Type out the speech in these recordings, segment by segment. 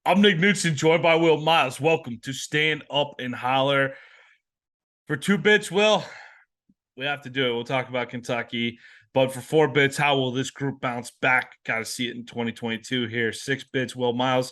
I'm Nick Knudsen, joined by Will Miles. Welcome to Stand Up and Holler. For 2 bits, Will, we have to do it. We'll talk about Kentucky. But for 4 bits, how will this group bounce back? Got to see it in 2022 here. 6 bits, Will Miles.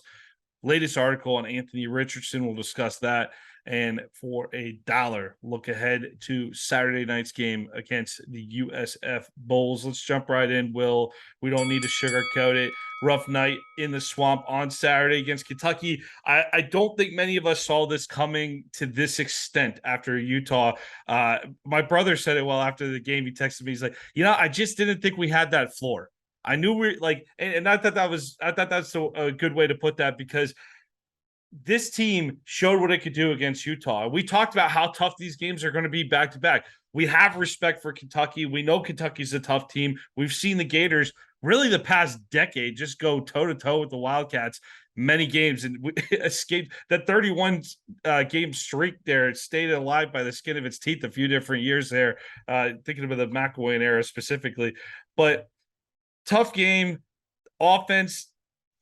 Latest article on Anthony Richardson. We'll discuss that. And for $1, look ahead to Saturday night's game against the USF Bulls. Let's jump right in, Will. We don't need to sugarcoat it. Rough night in the swamp on Saturday against Kentucky. I don't think many of us saw this coming to this extent after Utah. My brother said it well after the game. He texted me. He's like, I just didn't think we had that floor. I knew we like, and I thought that's a good way to put that, because this team showed what it could do against Utah. We talked about how tough these games are going to be back to back. We have respect for Kentucky. We know Kentucky's a tough team. We've seen the Gators really the past decade just go toe to toe with the Wildcats many games and escaped that 31 game streak there. It stayed alive by the skin of its teeth a few different years there, thinking about the McElwain era specifically. But tough game, offense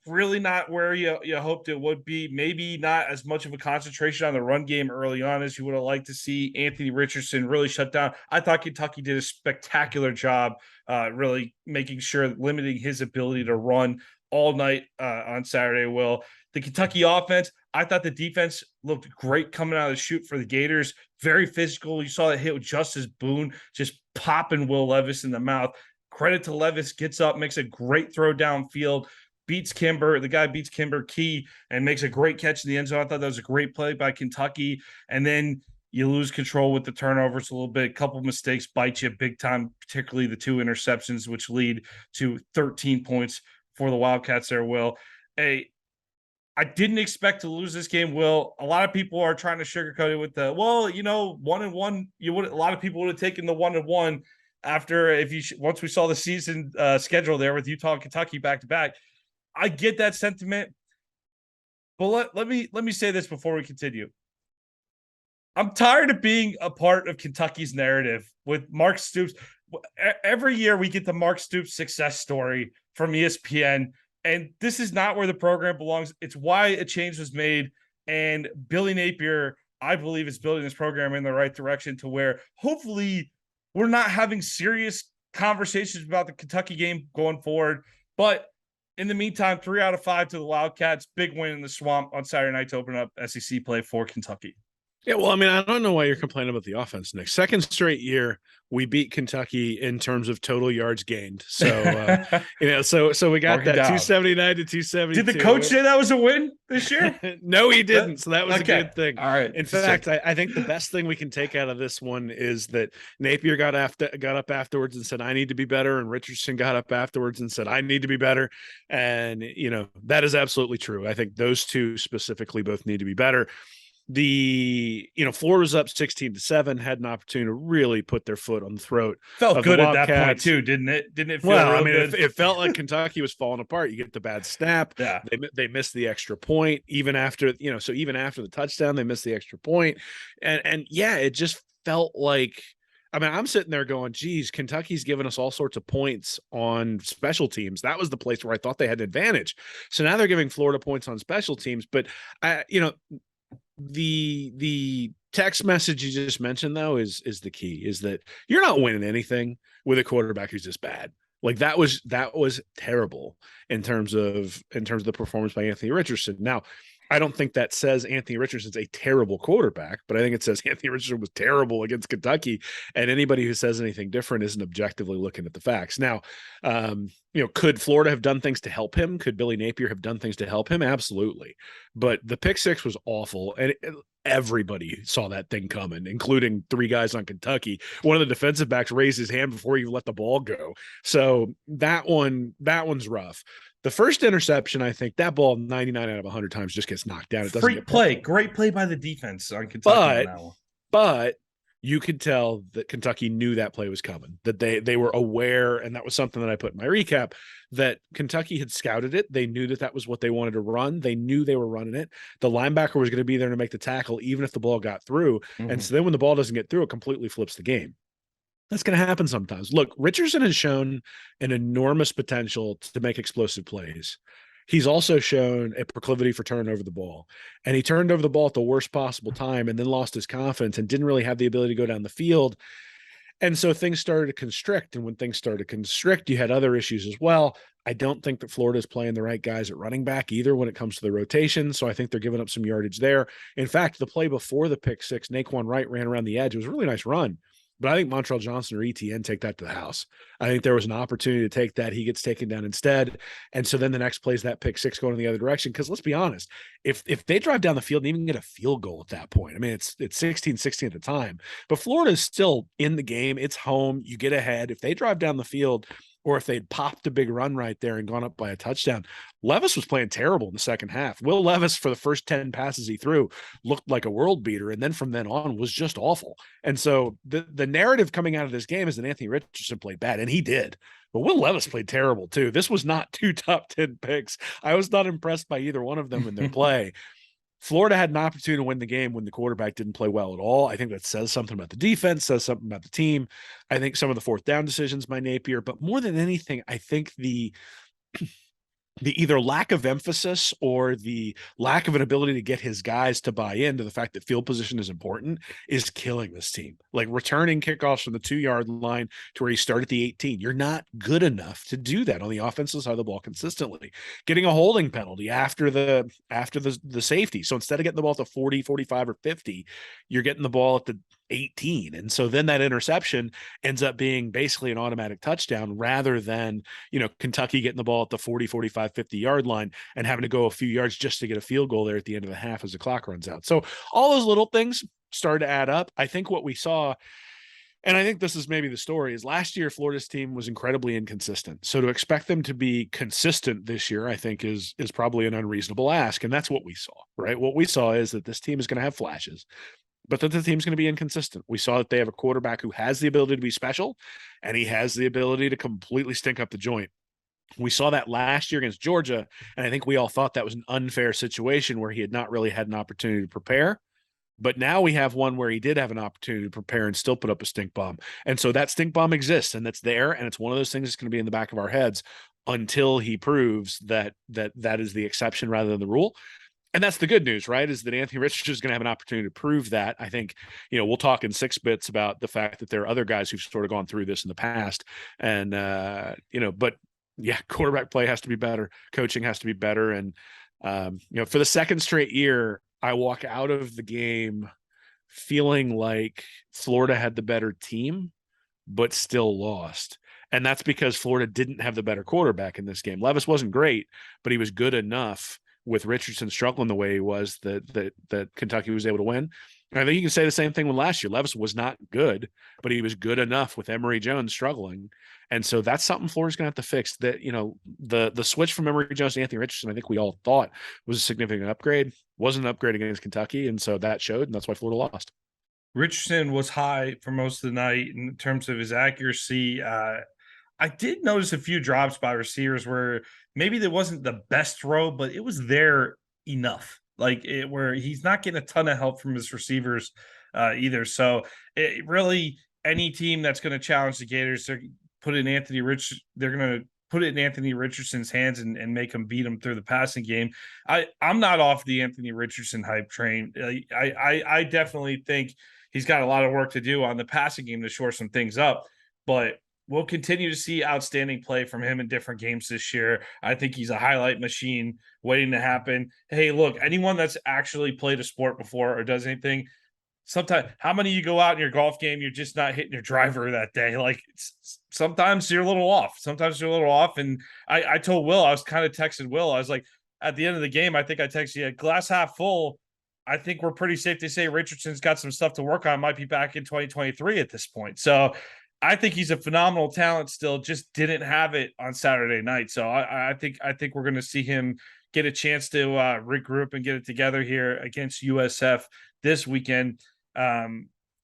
really not where you hoped it would be. Maybe not as much of a concentration on the run game early on as you would have liked to see. Anthony Richardson really shut down. I thought Kentucky did a spectacular job really making sure, limiting his ability to run all night on Saturday, Will. The Kentucky offense, I thought the defense looked great coming out of the chute for the Gators. Very physical. You saw that hit with Justice Boone just popping Will Levis in the mouth. Credit to Levis, gets up, makes a great throw downfield, beats Kimber. The guy beats Kimber Key and makes a great catch in the end zone. I thought that was a great play by Kentucky. And then you lose control with the turnovers a little bit. A couple of mistakes bite you big time, particularly the 2 interceptions, which lead to 13 points for the Wildcats there, Will. I didn't expect to lose this game, Will. A lot of people are trying to sugarcoat it with the, 1-1. A lot of people would have taken the 1-1 after once we saw the season schedule there with Utah and Kentucky back to back. I get that sentiment, but let me say this before we continue. I'm tired of being a part of Kentucky's narrative with Mark Stoops. Every year we get the Mark Stoops success story from ESPN, and this is not where the program belongs. It's why a change was made, and Billy Napier, I believe, is building this program in the right direction to where hopefully we're not having serious conversations about the Kentucky game going forward. But in the meantime, 3 out of 5 to the Wildcats. Big win in the swamp on Saturday night to open up SEC play for Kentucky. Yeah, well, I mean, I don't know why you're complaining about the offense, Nick. Second straight year we beat Kentucky in terms of total yards gained. So, so we got that 279 to 272. Did the coach say that was a win this year? No, he didn't. So that was okay. A good thing. All right. In fact, I think the best thing we can take out of this one is that Napier got up afterwards and said, I need to be better. And Richardson got up afterwards and said, I need to be better. And, that is absolutely true. I think those two specifically both need to be better. Florida was up 16-7, had an opportunity to really put their foot on the throat. Felt good at that point too, didn't it? Didn't it feel well? I mean, it felt like Kentucky was falling apart. You get the bad snap. Yeah, they missed the extra point even after so even after the touchdown, they missed the extra point, and yeah, it just felt like. I mean, I'm sitting there going, geez, Kentucky's given us all sorts of points on special teams. That was the place where I thought they had an advantage. So now they're giving Florida points on special teams, but the text message you just mentioned though is the key, is that you're not winning anything with a quarterback who's just bad. Like that was terrible in terms of the performance by Anthony Richardson. Now, I don't think that says Anthony Richardson's a terrible quarterback, but I think it says Anthony Richardson was terrible against Kentucky, and anybody who says anything different isn't objectively looking at the facts. Now, could Florida have done things to help him? Could Billy Napier have done things to help him? Absolutely. But the pick six was awful, and everybody saw that thing coming, including 3 guys on Kentucky. One of the defensive backs raised his hand before he let the ball go. So that one's rough. The first interception, I think that ball 99 out of 100 times just gets knocked down. It doesn't Freak play. Great play by the defense on Kentucky. But you could tell that Kentucky knew that play was coming, that they were aware, and that was something that I put in my recap, that Kentucky had scouted it. They knew that was what they wanted to run. They knew they were running it. The linebacker was going to be there to make the tackle, even if the ball got through. Mm-hmm. And so then when the ball doesn't get through, it completely flips the game. That's going to happen sometimes. Look, Richardson has shown an enormous potential to make explosive plays. he's also shown a proclivity for turning over the ball. And he turned over the ball at the worst possible time and then lost his confidence and didn't really have the ability to go down the field. And so things started to constrict. And when things started to constrict, you had other issues as well. I don't think that Florida's playing the right guys at running back either when it comes to the rotation. So I think they're giving up some yardage there. In fact, the play before the pick six, Naquan Wright ran around the edge. It was a really nice run. But I think Montreal Johnson or ETN take that to the house. I think there was an opportunity to take that. He gets taken down instead. And so then the next play is that pick six going in the other direction. Because let's be honest, if they drive down the field and even get a field goal at that point, I mean, it's 16-16 at the time, but Florida is still in the game. It's home. You get ahead. If they drive down the field, or if they'd popped a big run right there and gone up by a touchdown. Levis was playing terrible in the second half. Will Levis, for the first 10 passes he threw, looked like a world beater. And then from then on was just awful. And so the narrative coming out of this game is that Anthony Richardson played bad, and he did. But Will Levis played terrible too. This was not 2 top 10 picks. I was not impressed by either one of them in their play. Florida had an opportunity to win the game when the quarterback didn't play well at all. I think that says something about the defense, says something about the team. I think some of the fourth down decisions by Napier, but more than anything, I think the either lack of emphasis or the lack of an ability to get his guys to buy into the fact that field position is important is killing this team. Like returning kickoffs from the 2-yard line to where you start at the 18. You're not good enough to do that on the offensive side of the ball consistently. Getting a holding penalty after the safety. So instead of getting the ball at the 40, 45, or 50, you're getting the ball at the 18. And so then that interception ends up being basically an automatic touchdown rather than, Kentucky getting the ball at the 40, 45, 50-yard line and having to go a few yards just to get a field goal there at the end of the half as the clock runs out. So all those little things started to add up. I think what we saw, and I think this is maybe the story, is last year Florida's team was incredibly inconsistent. So to expect them to be consistent this year, I think is probably an unreasonable ask. And that's what we saw, right? What we saw is that this team is going to have flashes, but that the team's going to be inconsistent. We saw that they have a quarterback who has the ability to be special, and he has the ability to completely stink up the joint. We saw that last year against Georgia, and I think we all thought that was an unfair situation where he had not really had an opportunity to prepare. But now we have one where he did have an opportunity to prepare and still put up a stink bomb. And so that stink bomb exists, and that's there, and it's one of those things that's going to be in the back of our heads until he proves that is the exception rather than the rule. And that's the good news, right? Is that Anthony Richardson is going to have an opportunity to prove that. I think, we'll talk in 6 bits about the fact that there are other guys who've sort of gone through this in the past. And, but yeah, quarterback play has to be better. Coaching has to be better. And, for the second straight year, I walk out of the game feeling like Florida had the better team, but still lost. And that's because Florida didn't have the better quarterback in this game. Levis wasn't great, but he was good enough with Richardson struggling the way he was that Kentucky was able to win. And I think you can say the same thing when last year. Levis was not good, but he was good enough with Emory Jones struggling. And so that's something Florida's going to have to fix. That, the switch from Emory Jones to Anthony Richardson, I think we all thought was a significant upgrade. Wasn't an upgrade against Kentucky, and so that showed, and that's why Florida lost. Richardson was high for most of the night in terms of his accuracy. I did notice a few drops by receivers where maybe there wasn't the best throw, but it was there enough. Where he's not getting a ton of help from his receivers either. So it really, any team that's going to challenge the Gators, they're going to put it in Anthony Richardson's hands and make him beat him through the passing game. I'm not off the Anthony Richardson hype train. I definitely think he's got a lot of work to do on the passing game to shore some things up, but we'll continue to see outstanding play from him in different games this year. I think he's a highlight machine waiting to happen. Hey, look, anyone that's actually played a sport before or does anything, sometimes how many you go out in your golf game, you're just not hitting your driver that day. Sometimes you're a little off. And I told Will, I was kind of texting Will, I was like, at the end of the game, I think I texted you, glass half full. I think we're pretty safe to say Richardson's got some stuff to work on, might be back in 2023 at this point. So I think he's a phenomenal talent still, just didn't have it on Saturday night. So I think we're going to see him get a chance to regroup and get it together here against USF this weekend.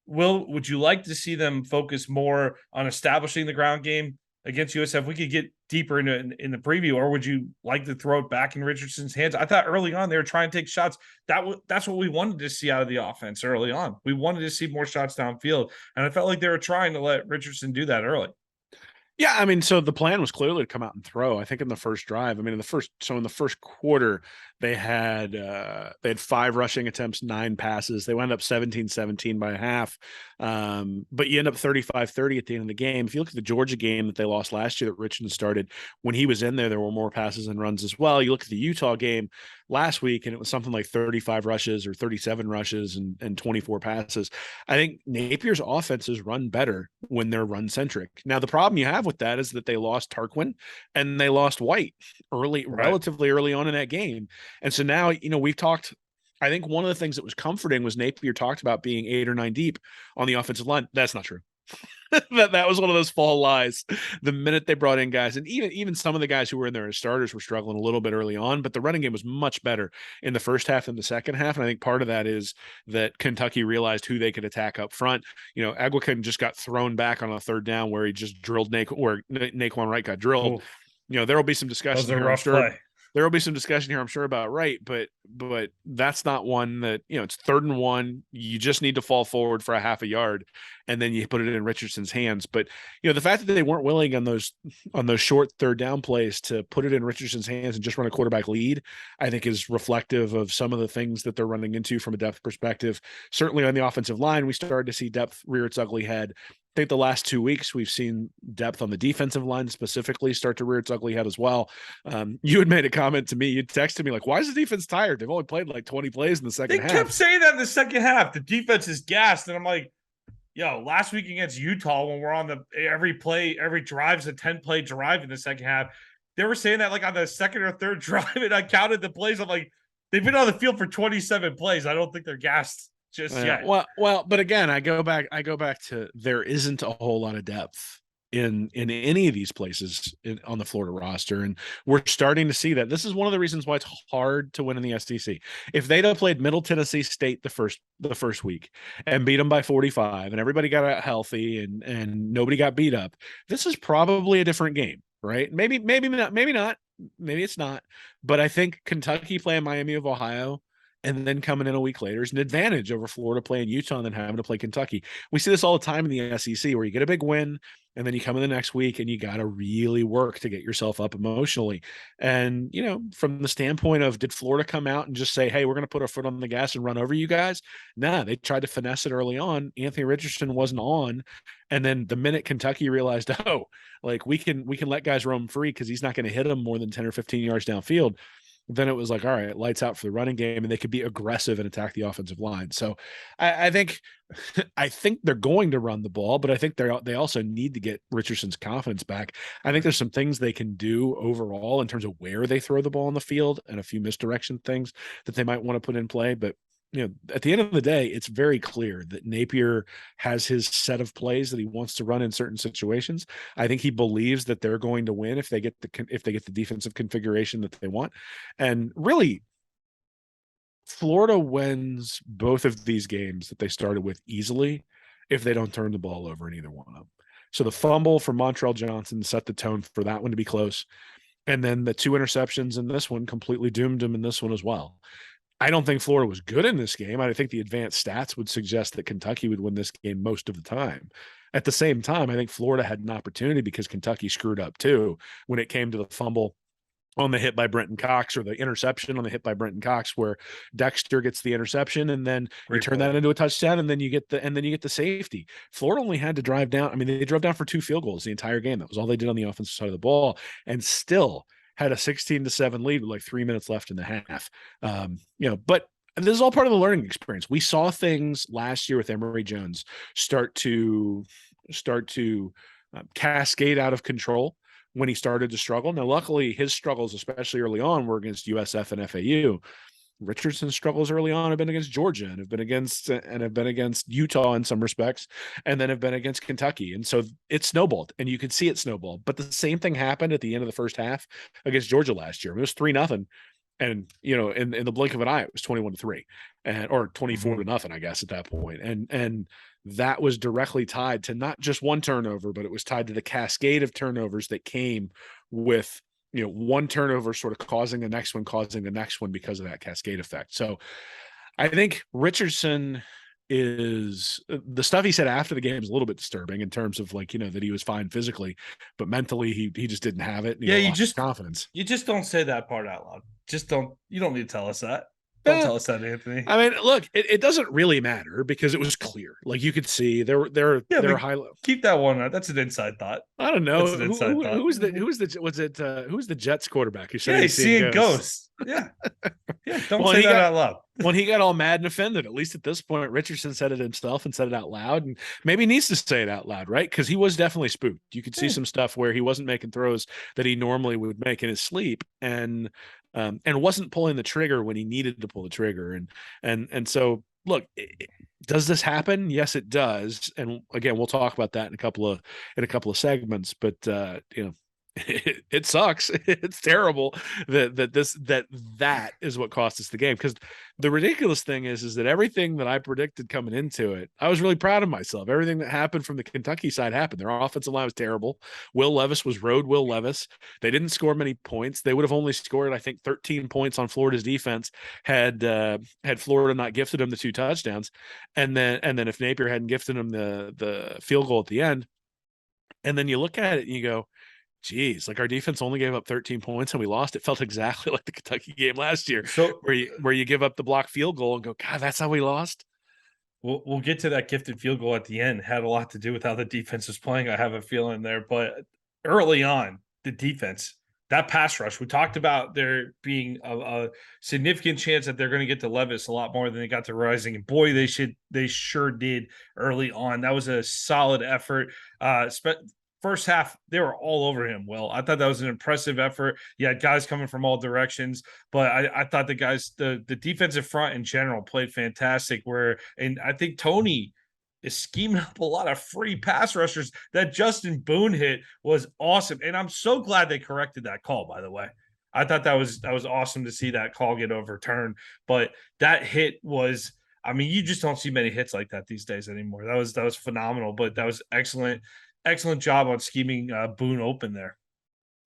Will, would you like to see them focus more on establishing the ground game against USF? We could get deeper in the preview, or would you like to throw it back in Richardson's hands? I thought early on they were trying to take shots. That's what we wanted to see out of the offense early on. We wanted to see more shots downfield, and I felt like they were trying to let Richardson do that early. Yeah, I mean, so the plan was clearly to come out and throw. I think in the first drive, I mean, in the first quarter, they had 5 rushing attempts, 9 passes. They wound up 17-17 by half. But you end up 35-30 at the end of the game. If you look at the Georgia game that they lost last year that Richardson started, when he was in there were more passes and runs as well. You look at the Utah game last week, and it was something like 35 rushes or 37 rushes and 24 passes. I think Napier's offenses run better when they're run centric. Now, the problem you have with that is that they lost Tarquin and they lost White Right. relatively early on in that game. And so now, we've talked. I think one of the things that was comforting was Napier talked about being 8 or 9 deep on the offensive line. That's not true. that was one of those fall lies. The minute they brought in guys, and even some of the guys who were in there as starters were struggling a little bit early on, but the running game was much better in the first half than the second half. And I think part of that is that Kentucky realized who they could attack up front. Aguacan just got thrown back on a third down where he just drilled Naquan Wright got drilled. Oof, There will be some that was discussion a here, I'm rough sure. play. There will be some discussion here, I'm sure, about Wright, but that's not one that, it's 3rd and 1. You just need to fall forward for a half a yard, and then you put it in Richardson's hands. But the fact that they weren't willing on those short third down plays to put it in Richardson's hands and just run a quarterback lead, I think is reflective of some of the things that they're running into from a depth perspective. Certainly on the offensive line, we started to see depth rear its ugly head. I think the last 2 weeks we've seen depth on the defensive line specifically start to rear its ugly head as well. You had made a comment to me. You texted me like, "Why is the defense tired? They've only played like 20 plays in the second They half." kept saying that in the second half. The defense is gassed, and I'm like, yo, last week against Utah, when we're on every drive's a 10-play drive in the second half, they were saying that like on the second or third drive, and I counted the plays. I'm like, they've been on the field for 27 plays. I don't think they're gassed just yet. Well, but again, I go back to there isn't a whole lot of depth in any of these places on the Florida roster, and we're starting to see that. This is one of the reasons why it's hard to win in the SEC. If they'd have played Middle Tennessee State the first week and beat them by 45, and everybody got out healthy and nobody got beat up, this is probably a different game, right? Maybe not, maybe it's not. But I think Kentucky playing Miami of Ohio and then coming in a week later is an advantage over Florida playing Utah and then having to play Kentucky. We see this all the time in the SEC where you get a big win and then you come in the next week and you got to really work to get yourself up emotionally. And, from the standpoint of, did Florida come out and just say, hey, we're going to put our foot on the gas and run over you guys? Nah, they tried to finesse it early on. Anthony Richardson wasn't on. And then the minute Kentucky realized, oh, like we can let guys roam free because he's not going to hit them more than 10 or 15 yards downfield, then it was like, all right, lights out for the running game, and they could be aggressive and attack the offensive line. So I think they're going to run the ball, but I think they also need to get Richardson's confidence back. I think there's some things they can do overall in terms of where they throw the ball on the field and a few misdirection things that they might want to put in play. But at the end of the day, it's very clear that Napier has his set of plays that he wants to run in certain situations. I think he believes that they're going to win if they get the defensive configuration that they want. And really, Florida wins both of these games that they started with easily if they don't turn the ball over in either one of them. So the fumble from Montrell Johnson set the tone for that one to be close. And then the 2 interceptions in this one completely doomed him in this one as well. I don't think Florida was good in this game. I think the advanced stats would suggest that Kentucky would win this game most of the time. At the same time, I think Florida had an opportunity because Kentucky screwed up too when it came to the fumble on the hit by Brenton Cox, or the interception on the hit by Brenton Cox, where Dexter gets the interception and then you turn that into a touchdown, and then you get the safety. Florida only had to drive down. I mean, they drove down for 2 field goals the entire game. That was all they did on the offensive side of the ball, and still had a 16-7 lead with like 3 minutes left in the half. But this is all part of the learning experience. We saw things last year with Emory Jones start to cascade out of control when he started to struggle. Now, luckily, his struggles, especially early on, were against USF and FAU. Richardson's struggles early on have been against Georgia and have been against Utah in some respects, and then have been against Kentucky. And so it snowballed, and you could see it snowball. But the same thing happened at the end of the first half against Georgia last year. It was 3-0. And, in the blink of an eye, it was 21-3 or 24-0, I guess, at that point. And that was directly tied to not just one turnover, but it was tied to the cascade of turnovers that came with, one turnover sort of causing the next one because of that cascade effect. So I think Richardson is the stuff he said after the game is a little bit disturbing in terms of like, that he was fine physically, but mentally he just didn't have it and he Yeah, lost confidence. you just don't say that part out loud. Just don't. You don't need to tell us that. Don't Eh, tell us that, Anthony. I mean, look, it doesn't really matter because it was clear. Like you could see Yeah, there but are high level. keep that one out. That's an inside thought. I don't That's know an inside thought. who was the Jets quarterback who said Yeah, he's he's seeing seeing ghosts? ghosts. Yeah. Yeah, don't Well, say that out loud. when he got all mad and offended, at least at this point, Richardson said it himself and said it out loud, and maybe he needs to say it out loud, right? Because he was definitely spooked. You could see some stuff where he wasn't making throws that he normally would make in his sleep, and wasn't pulling the trigger when he needed to pull the trigger, and so look. Does this happen? Yes, it does. And again, we'll talk about that in a couple of segments. But it sucks. It's terrible that is what cost us the game. Because the ridiculous thing is that everything that I predicted coming into it, I was really proud of myself. Everything that happened from the Kentucky side happened. Their offensive line was terrible. Will Levis was road Will Levis. They didn't score many points. They would have only scored, I think, 13 points on Florida's defense had Florida not gifted them the 2 touchdowns. And then if Napier hadn't gifted them the field goal at the end, and then you look at it and you go, geez, like our defense only gave up 13 points and we lost. It felt exactly like the Kentucky game last year, So where you give up the block field goal and go, God, that's how we lost. we'll get to that gifted field goal at the end. Had a lot to do with how the defense was playing. I have a feeling there, but early on, the defense, that pass rush, we talked about there being a significant chance that they're going to get to Levis a lot more than they got to Rising. And boy, they sure did early on. That was a solid effort. First half, they were all over him. Well, I thought that was an impressive effort. You had guys coming from all directions, but I thought the defensive front in general played fantastic. And I think Tony is scheming up a lot of free pass rushers. That Justin Boone hit was awesome. And I'm so glad they corrected that call, by the way. I thought that was awesome to see that call get overturned. But that hit was, I mean, you just don't see many hits like that these days anymore. That was phenomenal, but that was excellent job on scheming Boone open there.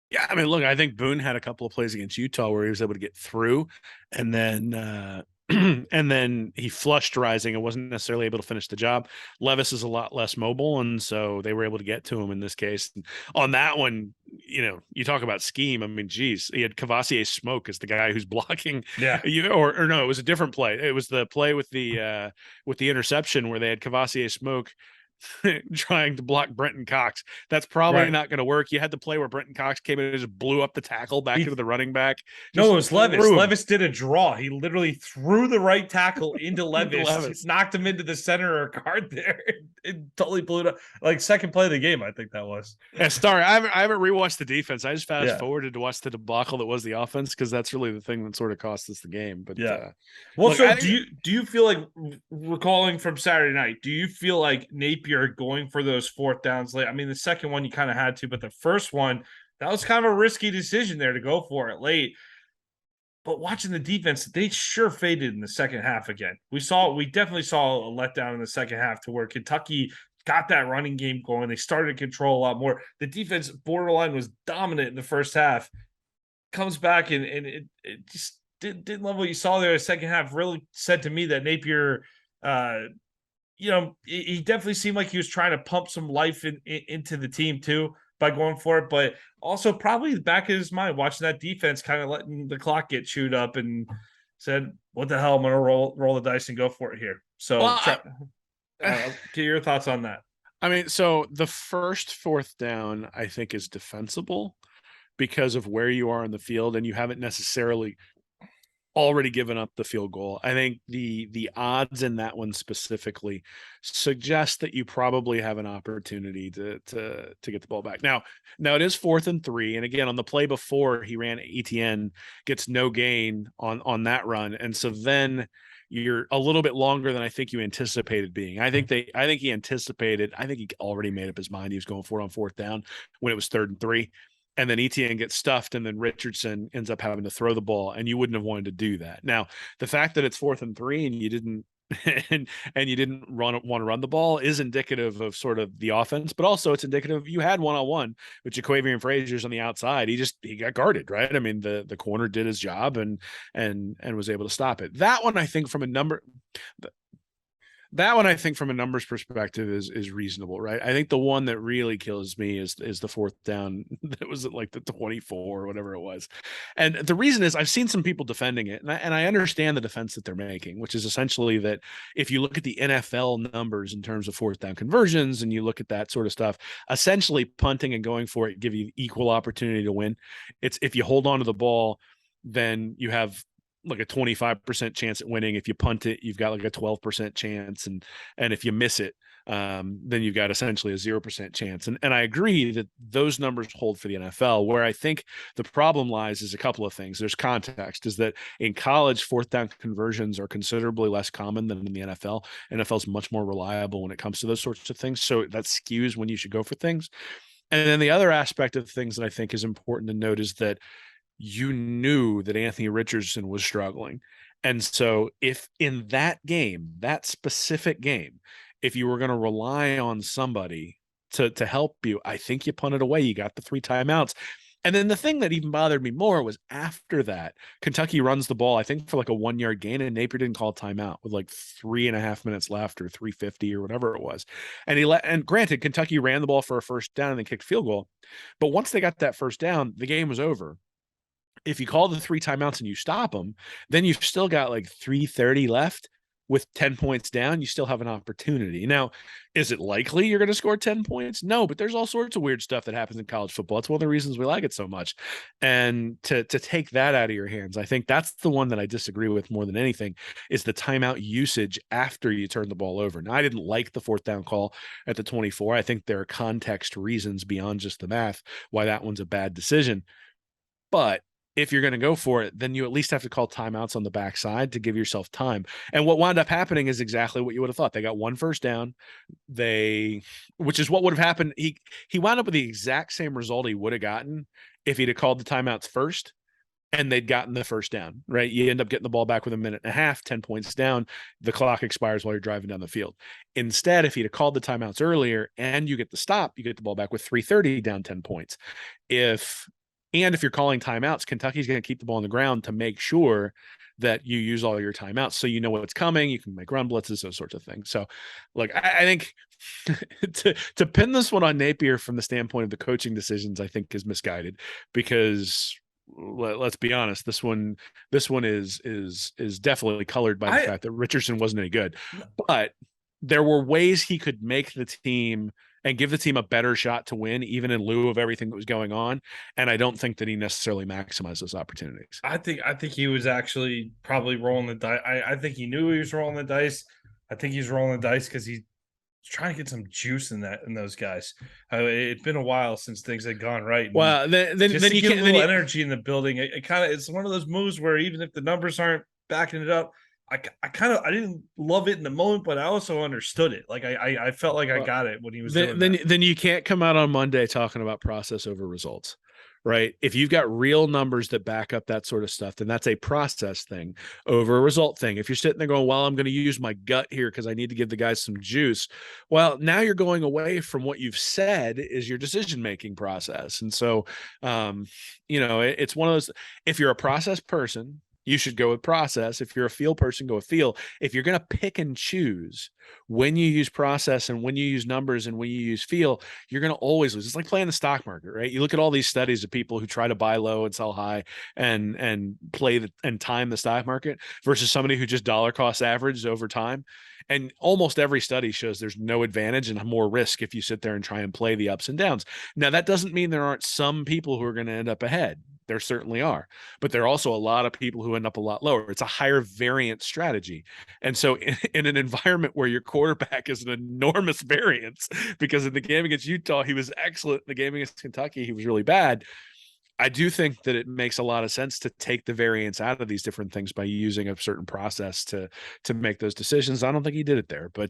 Yeah, I mean, look, I think Boone had a couple of plays against Utah where he was able to get through, and then and then he flushed Rising and wasn't necessarily able to finish the job. Levis is a lot less mobile, and so they were able to get to him in this case. And on that one, you talk about scheme. I mean, geez, he had Cavassier Smoke as the guy who's blocking. Yeah. Or no, it was a different play. It was the play with the interception where they had Cavassier Smoke trying to block Brenton Cox. That's probably not going to work. You had the play where Brenton Cox came in and just blew up the tackle back into the running back. No, it was Levis. Levis did a draw. He literally threw the right tackle into Levis. Knocked him into the center or guard there. It totally blew it up. Like second play of the game, I think that was. Yeah, sorry, I haven't rewatched the defense. I just fast forwarded to watch the debacle that was the offense because that's really the thing that sort of cost us the game. But yeah. Well, look, so do you feel like, recalling from Saturday night, do you feel like Napier going for those fourth downs late? I mean, the second one you kind of had to, but the first one, that was kind of a risky decision there to go for it late. But watching the defense, they sure faded in the second half again. We definitely saw a letdown in the second half to where Kentucky got that running game going. They started to control a lot more. The defense borderline was dominant in the first half. Comes back and it just didn't love what you saw there in the second half. Really said to me that Napier, he definitely seemed like he was trying to pump some life into the team too by going for it, but also probably the back of his mind watching that defense kind of letting the clock get chewed up and said, what the hell, I'm going to roll the dice and go for it here. So get your thoughts on that. I mean, so the first fourth down I think is defensible because of where you are in the field and you haven't necessarily already given up the field goal. I think the odds in that one specifically suggest that you probably have an opportunity to get the ball back. Now it is 4th and 3, and again on the play before he ran Etienne gets no gain on that run, and so then you're a little bit longer than I think you anticipated being. I think he already made up his mind he was going for it on 4th down when it was 3rd and 3. And then Etienne gets stuffed, and then Richardson ends up having to throw the ball, and you wouldn't have wanted to do that. Now, the fact that it's 4th and 3 and you didn't and you didn't want to run the ball is indicative of sort of the offense, but also it's indicative you had one-on-one with Jaquavian Frazier's on the outside. He got guarded, right? I mean, the corner did his job and was able to stop it. That one, I think, from a number. That one, I think, from a numbers perspective, is reasonable, right? I think the one that really kills me is the fourth down that was at like the 24 or whatever it was. And the reason is I've seen some people defending it, and I understand the defense that they're making, which is essentially that if you look at the NFL numbers in terms of fourth down conversions and you look at that sort of stuff, essentially punting and going for it give you equal opportunity to win. It's if you hold on to the ball, then you have like a 25% chance at winning. If you punt it, you've got like a 12% chance. And if you miss it, then you've got essentially a 0% chance. And I agree that those numbers hold for the NFL. Where I think the problem lies is a couple of things. There's context, is that in college, fourth down conversions are considerably less common than in the NFL. NFL is much more reliable when it comes to those sorts of things. So that skews when you should go for things. And then the other aspect of things that I think is important to note is that you knew that Anthony Richardson was struggling. And so if in that game, that specific game, if you were going to rely on somebody to help you, I think you punted away. You got the 3 timeouts. And then the thing that even bothered me more was after that, Kentucky runs the ball, I think for like a 1-yard gain, and Napier didn't call a timeout with like 3.5 minutes left or 3:50 or whatever it was. And granted, Kentucky ran the ball for a first down and then kicked field goal. But once they got that first down, the game was over. If you call the 3 timeouts and you stop them, then you've still got like 3:30 left with 10 points down. You still have an opportunity. Now, is it likely you're going to score 10 points? No, but there's all sorts of weird stuff that happens in college football. It's one of the reasons we like it so much. And to take that out of your hands, I think that's the one that I disagree with more than anything, is the timeout usage after you turn the ball over. Now, I didn't like the fourth down call at the 24. I think there are context reasons beyond just the math why that one's a bad decision. But if you're going to go for it, then you at least have to call timeouts on the backside to give yourself time. And what wound up happening is exactly what you would have thought. They got 1 first down. Which is what would have happened. He wound up with the exact same result he would have gotten if he'd have called the timeouts first and they'd gotten the first down, right? You end up getting the ball back with 1.5 minutes, 10 points down. The clock expires while you're driving down the field. Instead, if he'd have called the timeouts earlier and you get the stop, you get the ball back with 3:30 down 10 points. If you're calling timeouts, Kentucky's going to keep the ball on the ground to make sure that you use all your timeouts. So you know what's coming. You can make run blitzes, those sorts of things. So, look, I think to pin this one on Napier from the standpoint of the coaching decisions, I think is misguided, because let's be honest, this one is definitely colored by the fact that Richardson wasn't any good. But there were ways he could make the team and give the team a better shot to win, even in lieu of everything that was going on. And I don't think that he necessarily maximized those opportunities. I think he was actually probably rolling the dice. I think he knew he was rolling the dice. I think he's rolling the dice because he's trying to get some juice in those guys. It's been a while since things had gone right. Well, then you get a little energy in the building. It's one of those moves where even if the numbers aren't backing it up, I didn't love it in the moment, but I also understood it. Like I felt like I got it when he was doing that. Then you can't come out on Monday talking about process over results, right? If you've got real numbers that back up that sort of stuff, then that's a process thing over a result thing. If you're sitting there going, well, I'm going to use my gut here because I need to give the guys some juice. Well, now you're going away from what you've said is your decision-making process. And so, it's one of those, if you're a process person, you should go with process. If you're a feel person, go with feel. If you're going to pick and choose when you use process and when you use numbers and when you use feel, you're going to always lose. It's like playing the stock market, right? You look at all these studies of people who try to buy low and sell high and play and time the stock market versus somebody who just dollar cost averages over time. And almost every study shows there's no advantage and more risk if you sit there and try and play the ups and downs. Now, that doesn't mean there aren't some people who are going to end up ahead. There certainly are, but there are also a lot of people who end up a lot lower. It's a higher variance strategy. And so in an environment where your quarterback is an enormous variance, because in the game against Utah, he was excellent. In the game against Kentucky, he was really bad. I do think that it makes a lot of sense to take the variance out of these different things by using a certain process to make those decisions. I don't think he did it there, but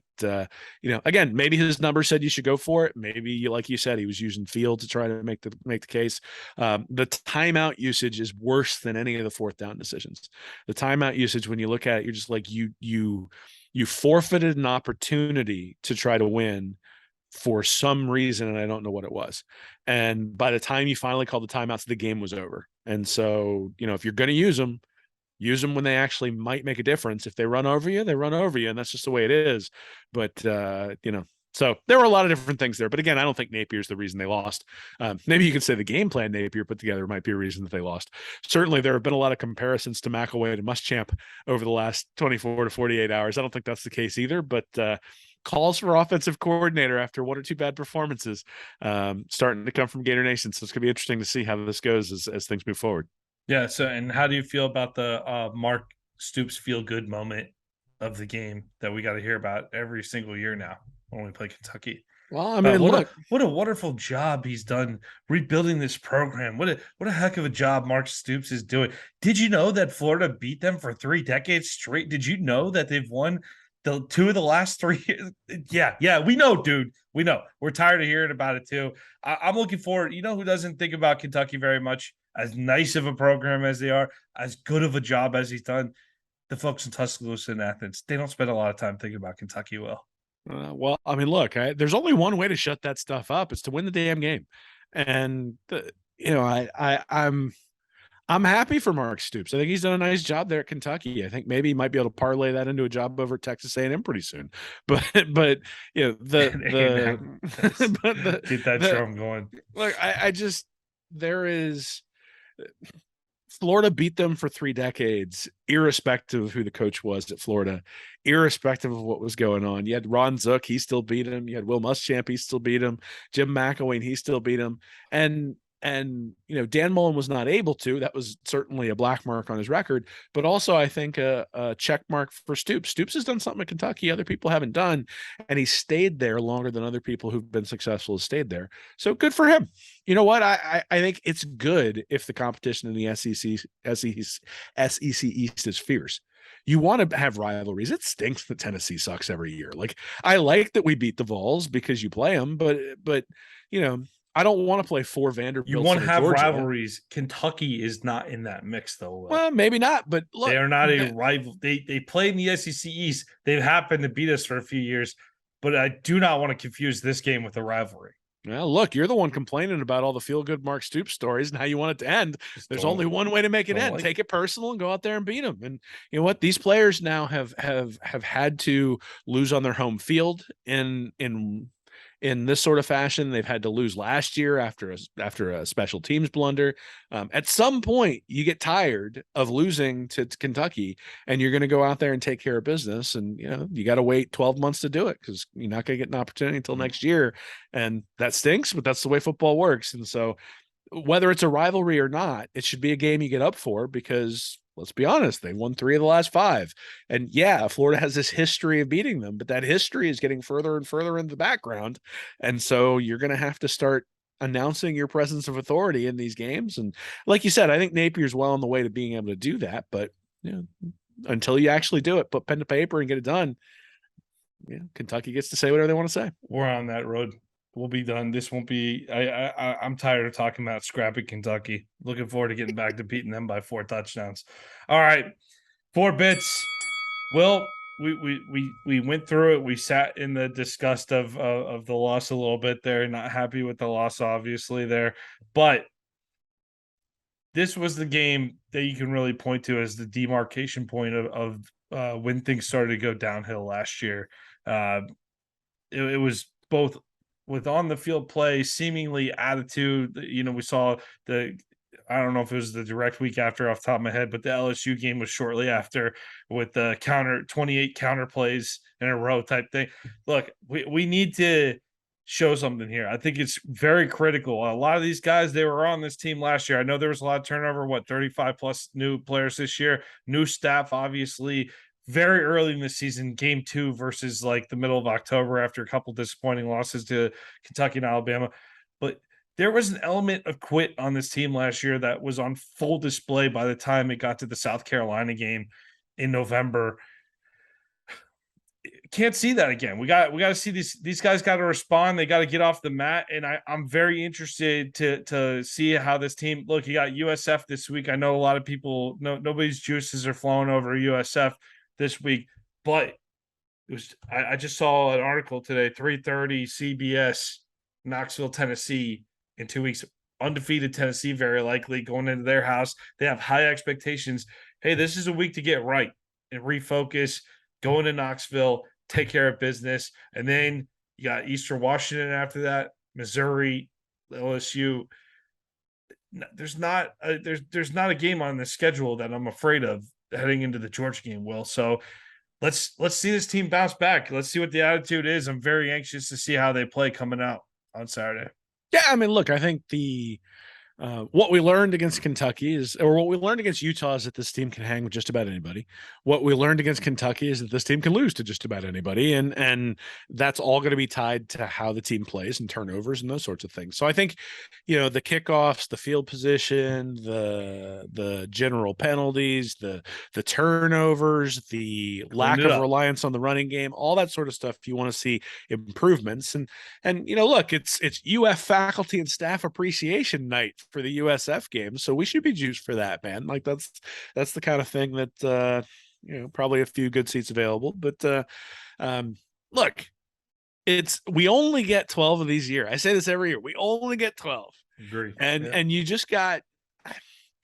again, maybe his number said you should go for it. Maybe, like you said, he was using field to try to make the case. The timeout usage is worse than any of the fourth down decisions. The timeout usage, when you look at it, you're just like you forfeited an opportunity to try to win for some reason, and I don't know what it was. And by the time you finally called the timeouts, the game was over. And so, if you're going to use them, Use them when they actually might make a difference. If they run over you, they run over you, and that's just the way it is. But so there were a lot of different things there. But again, I don't think Napier's the reason they lost. Maybe you could say the game plan Napier put together might be a reason that they lost. Certainly, there have been a lot of comparisons to McElwain and Muschamp over the last 24 to 48 hours. I don't think that's the case either. But calls for offensive coordinator after one or two bad performances starting to come from Gator Nation. So it's going to be interesting to see how this goes as things move forward. Yeah. So, and how do you feel about the Mark Stoops feel good moment of the game that we got to hear about every single year now when we play Kentucky? Well, I mean, what a wonderful job he's done rebuilding this program. What a heck of a job Mark Stoops is doing. Did you know that Florida beat them for 3 decades straight? Did you know that they've won the 2 of the last 3 years? Yeah, we know, dude. We know. We're tired of hearing about it too. I'm looking forward. You know who doesn't think about Kentucky very much? As nice of a program as they are, as good of a job as he's done, the folks in Tuscaloosa and Athens, they don't spend a lot of time thinking about Kentucky. Well, I mean, look, there's only one way to shut that stuff up. It's to win the damn game. And I'm happy for Mark Stoops. I think he's done a nice job there at Kentucky. I think maybe he might be able to parlay that into a job over at Texas A&M pretty soon. But the keep that drum going. Look, I just there is. Florida beat them for 3 decades, irrespective of who the coach was at Florida, irrespective of what was going on. You had Ron Zook, he still beat him. You had Will Muschamp, he still beat him. Jim McElwain, he still beat him. And Dan Mullen was not able to. That was certainly a black mark on his record, but also I think a check mark for Stoops. Stoops has done something at Kentucky other people haven't done, and he stayed there longer than other people who've been successful have stayed there. So good for him. You know what? I think it's good if the competition in the SEC East is fierce. You want to have rivalries. It stinks that Tennessee sucks every year. Like, I like that we beat the Vols because you play them, but I don't want to play 4 Vanderbilt. You want to have Georgia. Rivalries. Kentucky is not in that mix, though. Well, maybe not, but look, they are not a rival. They play in the SEC East. They've happened to beat us for a few years, but I do not want to confuse this game with a rivalry. Well, look, you're the one complaining about all the feel-good Mark Stoops stories and how you want it to end. There's only one way to make it end. Take it personal and go out there and beat them. And you know what? These players now have had to lose on their home field in this sort of fashion. They've had to lose last year after a special teams blunder. At some point, you get tired of losing to Kentucky, and you're going to go out there and take care of business. And you got to wait 12 months to do it because you're not going to get an opportunity until next year, and that stinks. But that's the way football works. And so, whether it's a rivalry or not, it should be a game you get up for because, let's be honest, they won 3 of the last 5. And yeah, Florida has this history of beating them, but that history is getting further and further in the background. And so you're going to have to start announcing your presence of authority in these games. And like you said, I think Napier's well on the way to being able to do that. But until you actually do it, put pen to paper and get it done, Kentucky gets to say whatever they want to say. We're on that road. We'll be done. This won't be. I'm tired of talking about scrappy Kentucky. Looking forward to getting back to beating them by 4 touchdowns. All right, 4 bits. Well, we went through it. We sat in the disgust of the loss a little bit there. Not happy with the loss, obviously there, but this was the game that you can really point to as the demarcation point of when things started to go downhill last year. It was both with on the field play, seemingly attitude. We saw I don't know if it was the direct week after off the top of my head, but the LSU game was shortly after with the 28 counter plays in a row type thing. Look, we need to show something here. I think it's very critical. A lot of these guys, they were on this team last year. I know there was a lot of turnover, 35 plus new players this year, new staff, obviously. Very early in the season, game 2 versus like the middle of October after a couple disappointing losses to Kentucky and Alabama. But there was an element of quit on this team last year that was on full display by the time it got to the South Carolina game in November. Can't see that again. We got to see these guys got to respond. They got to get off the mat. And I'm very interested to see how this team look. You got USF this week. I know a lot of people, nobody's juices are flowing over USF this week, but it was. I just saw an article today. 3:30 CBS, Knoxville, Tennessee, in 2 weeks. Undefeated Tennessee, very likely going into their house. They have high expectations. hey, this is a week to get right and refocus, go into Knoxville, take care of business. And then you got Eastern Washington after that, Missouri, LSU. There's not a game on the schedule that I'm afraid of heading into the Georgia game, Will. So let's see this team bounce back. Let's see what the attitude is. I'm very anxious to see how they play coming out on Saturday. Yeah, I mean, look, I think what we learned against Kentucky or what we learned against Utah is that this team can hang with just about anybody. What we learned against Kentucky is that this team can lose to just about anybody, and that's all going to be tied to how the team plays and turnovers and those sorts of things. So I think, the kickoffs, the field position, the general penalties, the turnovers, the lack of reliance on the running game, all that sort of stuff. You want to see improvements, and look, it's UF faculty and staff appreciation night for the USF game, so we should be juiced for that, man. Like that's the kind of thing that probably a few good seats available, but look, we only get 12 of these a year. I say this every year. We only get 12. Agree. And you just got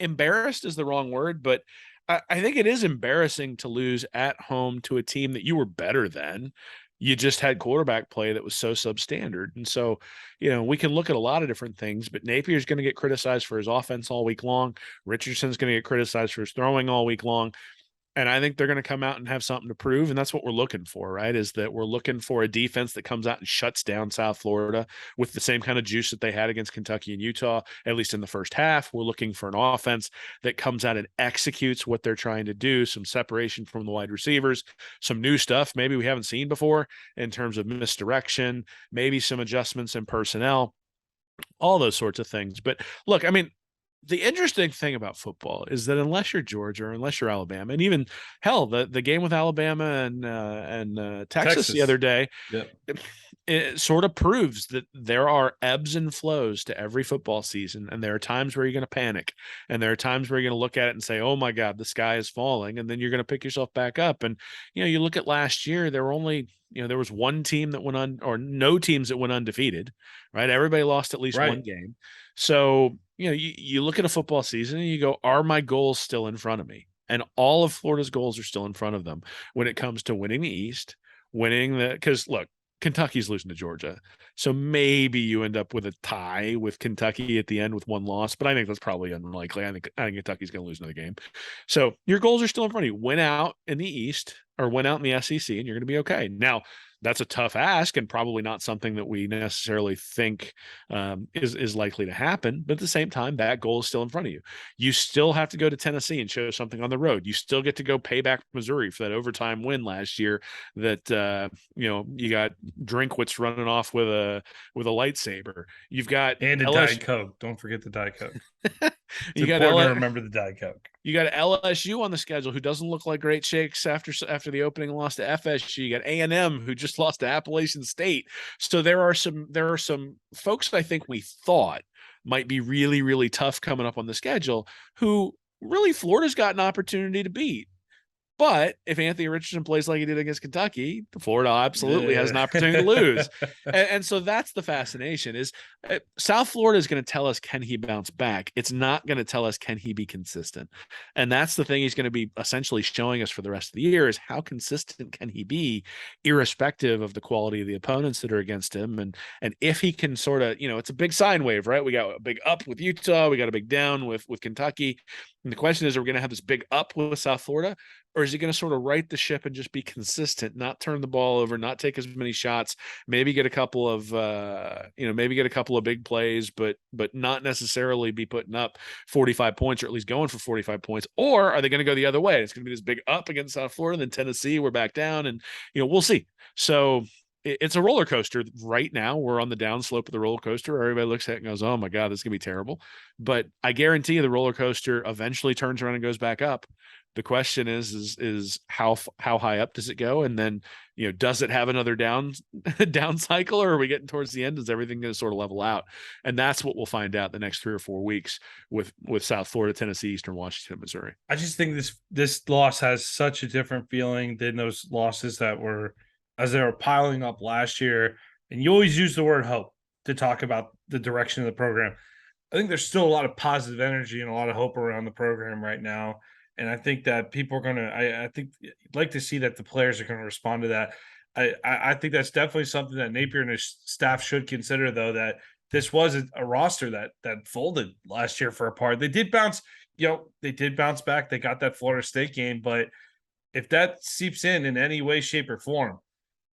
embarrassed is the wrong word, but I think it is embarrassing to lose at home to a team that you were better than. You just had quarterback play that was so substandard. And so, we can look at a lot of different things, but Napier's going to get criticized for his offense all week long. Richardson's going to get criticized for his throwing all week long. And I think they're going to come out and have something to prove. And that's what we're looking for, right? Is that we're looking for a defense that comes out and shuts down South Florida with the same kind of juice that they had against Kentucky and Utah, at least in the first half. We're looking for an offense that comes out and executes what they're trying to do, some separation from the wide receivers, some new stuff maybe we haven't seen before in terms of misdirection, maybe some adjustments in personnel, all those sorts of things. But look, I mean, the interesting thing about football is that unless you're Georgia or unless you're Alabama, and even hell, the game with Alabama and Texas the other day, it sort of proves that there are ebbs and flows to every football season. And there are times where you're going to panic. And there are times where you're going to look at it and say, oh my God, the sky is falling. And then you're going to pick yourself back up. And, you look at last year, there were only, there was one team that went or no teams that went undefeated, right? Everybody lost at least one game. So, you look at a football season and you go, are my goals still in front of me? And all of Florida's goals are still in front of them when it comes to winning the East, because look, Kentucky's losing to Georgia. So maybe you end up with a tie with Kentucky at the end with one loss, but I think that's probably unlikely. I think Kentucky's going to lose another game. So your goals are still in front of you. Win out in the East or win out in the SEC, and you're going to be okay. Now, that's a tough ask and probably not something that we necessarily think is likely to happen. But at the same time, that goal is still in front of you. You still have to go to Tennessee and show something on the road. You still get to go pay back Missouri for that overtime win last year that, you got Drinkwitz running off with a lightsaber. You've got and a Diet Coke. Don't forget the Diet Coke. You got to remember the Diet Coke. You got LSU on the schedule, who doesn't look like great shakes after the opening loss to FSU. You got A&M, who just lost to Appalachian State. So there are some folks I think we thought might be really, really tough coming up on the schedule, who really Florida's got an opportunity to beat. But if Anthony Richardson plays like he did against Kentucky, Florida absolutely has an opportunity to lose. And so that's the fascination is South Florida is going to tell us, can he bounce back? It's not going to tell us, can he be consistent? And that's the thing he's going to be essentially showing us for the rest of the year is how consistent can he be, irrespective of the quality of the opponents that are against him. And if he can sort of, it's a big sine wave, right? We got a big up with Utah. We got a big down with Kentucky. And the question is, are we going to have this big up with South Florida? Or is he going to sort of right the ship and just be consistent, not turn the ball over, not take as many shots, maybe get a couple of, big plays, but not necessarily be putting up 45 points or at least going for 45 points? Or are they going to go the other way? It's going to be this big up against South Florida, then Tennessee, we're back down, and we'll see. So it's a roller coaster right now. We're on the downslope of the roller coaster. Everybody looks at it and goes, oh my God, this is going to be terrible. But I guarantee you the roller coaster eventually turns around and goes back up. The question is how high up does it go? And then, does it have another down cycle, or are we getting towards the end? Is everything going to sort of level out? And that's what we'll find out the next 3 or 4 weeks with South Florida, Tennessee, Eastern Washington, Missouri. I just think this loss has such a different feeling than those losses that were as they were piling up last year. And you always use the word hope to talk about the direction of the program. I think there's still a lot of positive energy and a lot of hope around the program right now. And I think that people are gonna. I think I'd like to see that the players are gonna respond to that. I think that's definitely something that Napier and his staff should consider, though. That this was a roster that folded last year for a part. They did bounce. They did bounce back. They got that Florida State game, but if that seeps in any way, shape, or form,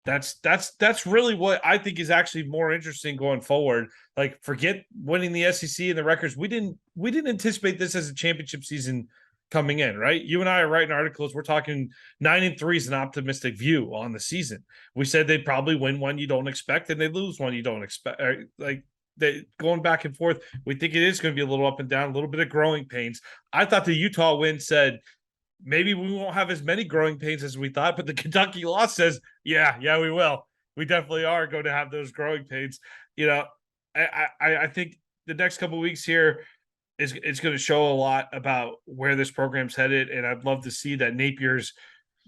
that's really what I think is actually more interesting going forward. Like, forget winning the SEC and the records. We didn't anticipate this as a championship season coming in, right? You and I are writing articles. We're talking 9-3 is an optimistic view on the season. We said they'd probably win one you don't expect, and they lose one you don't expect. Like, they going back and forth. We think it is going to be a little up and down, a little bit of growing pains. I thought the Utah win said maybe we won't have as many growing pains as we thought, but the Kentucky loss says, yeah, we will. We definitely are going to have those growing pains. I think the next couple of weeks here is it's going to show a lot about where this program's headed, and I'd love to see that Napier's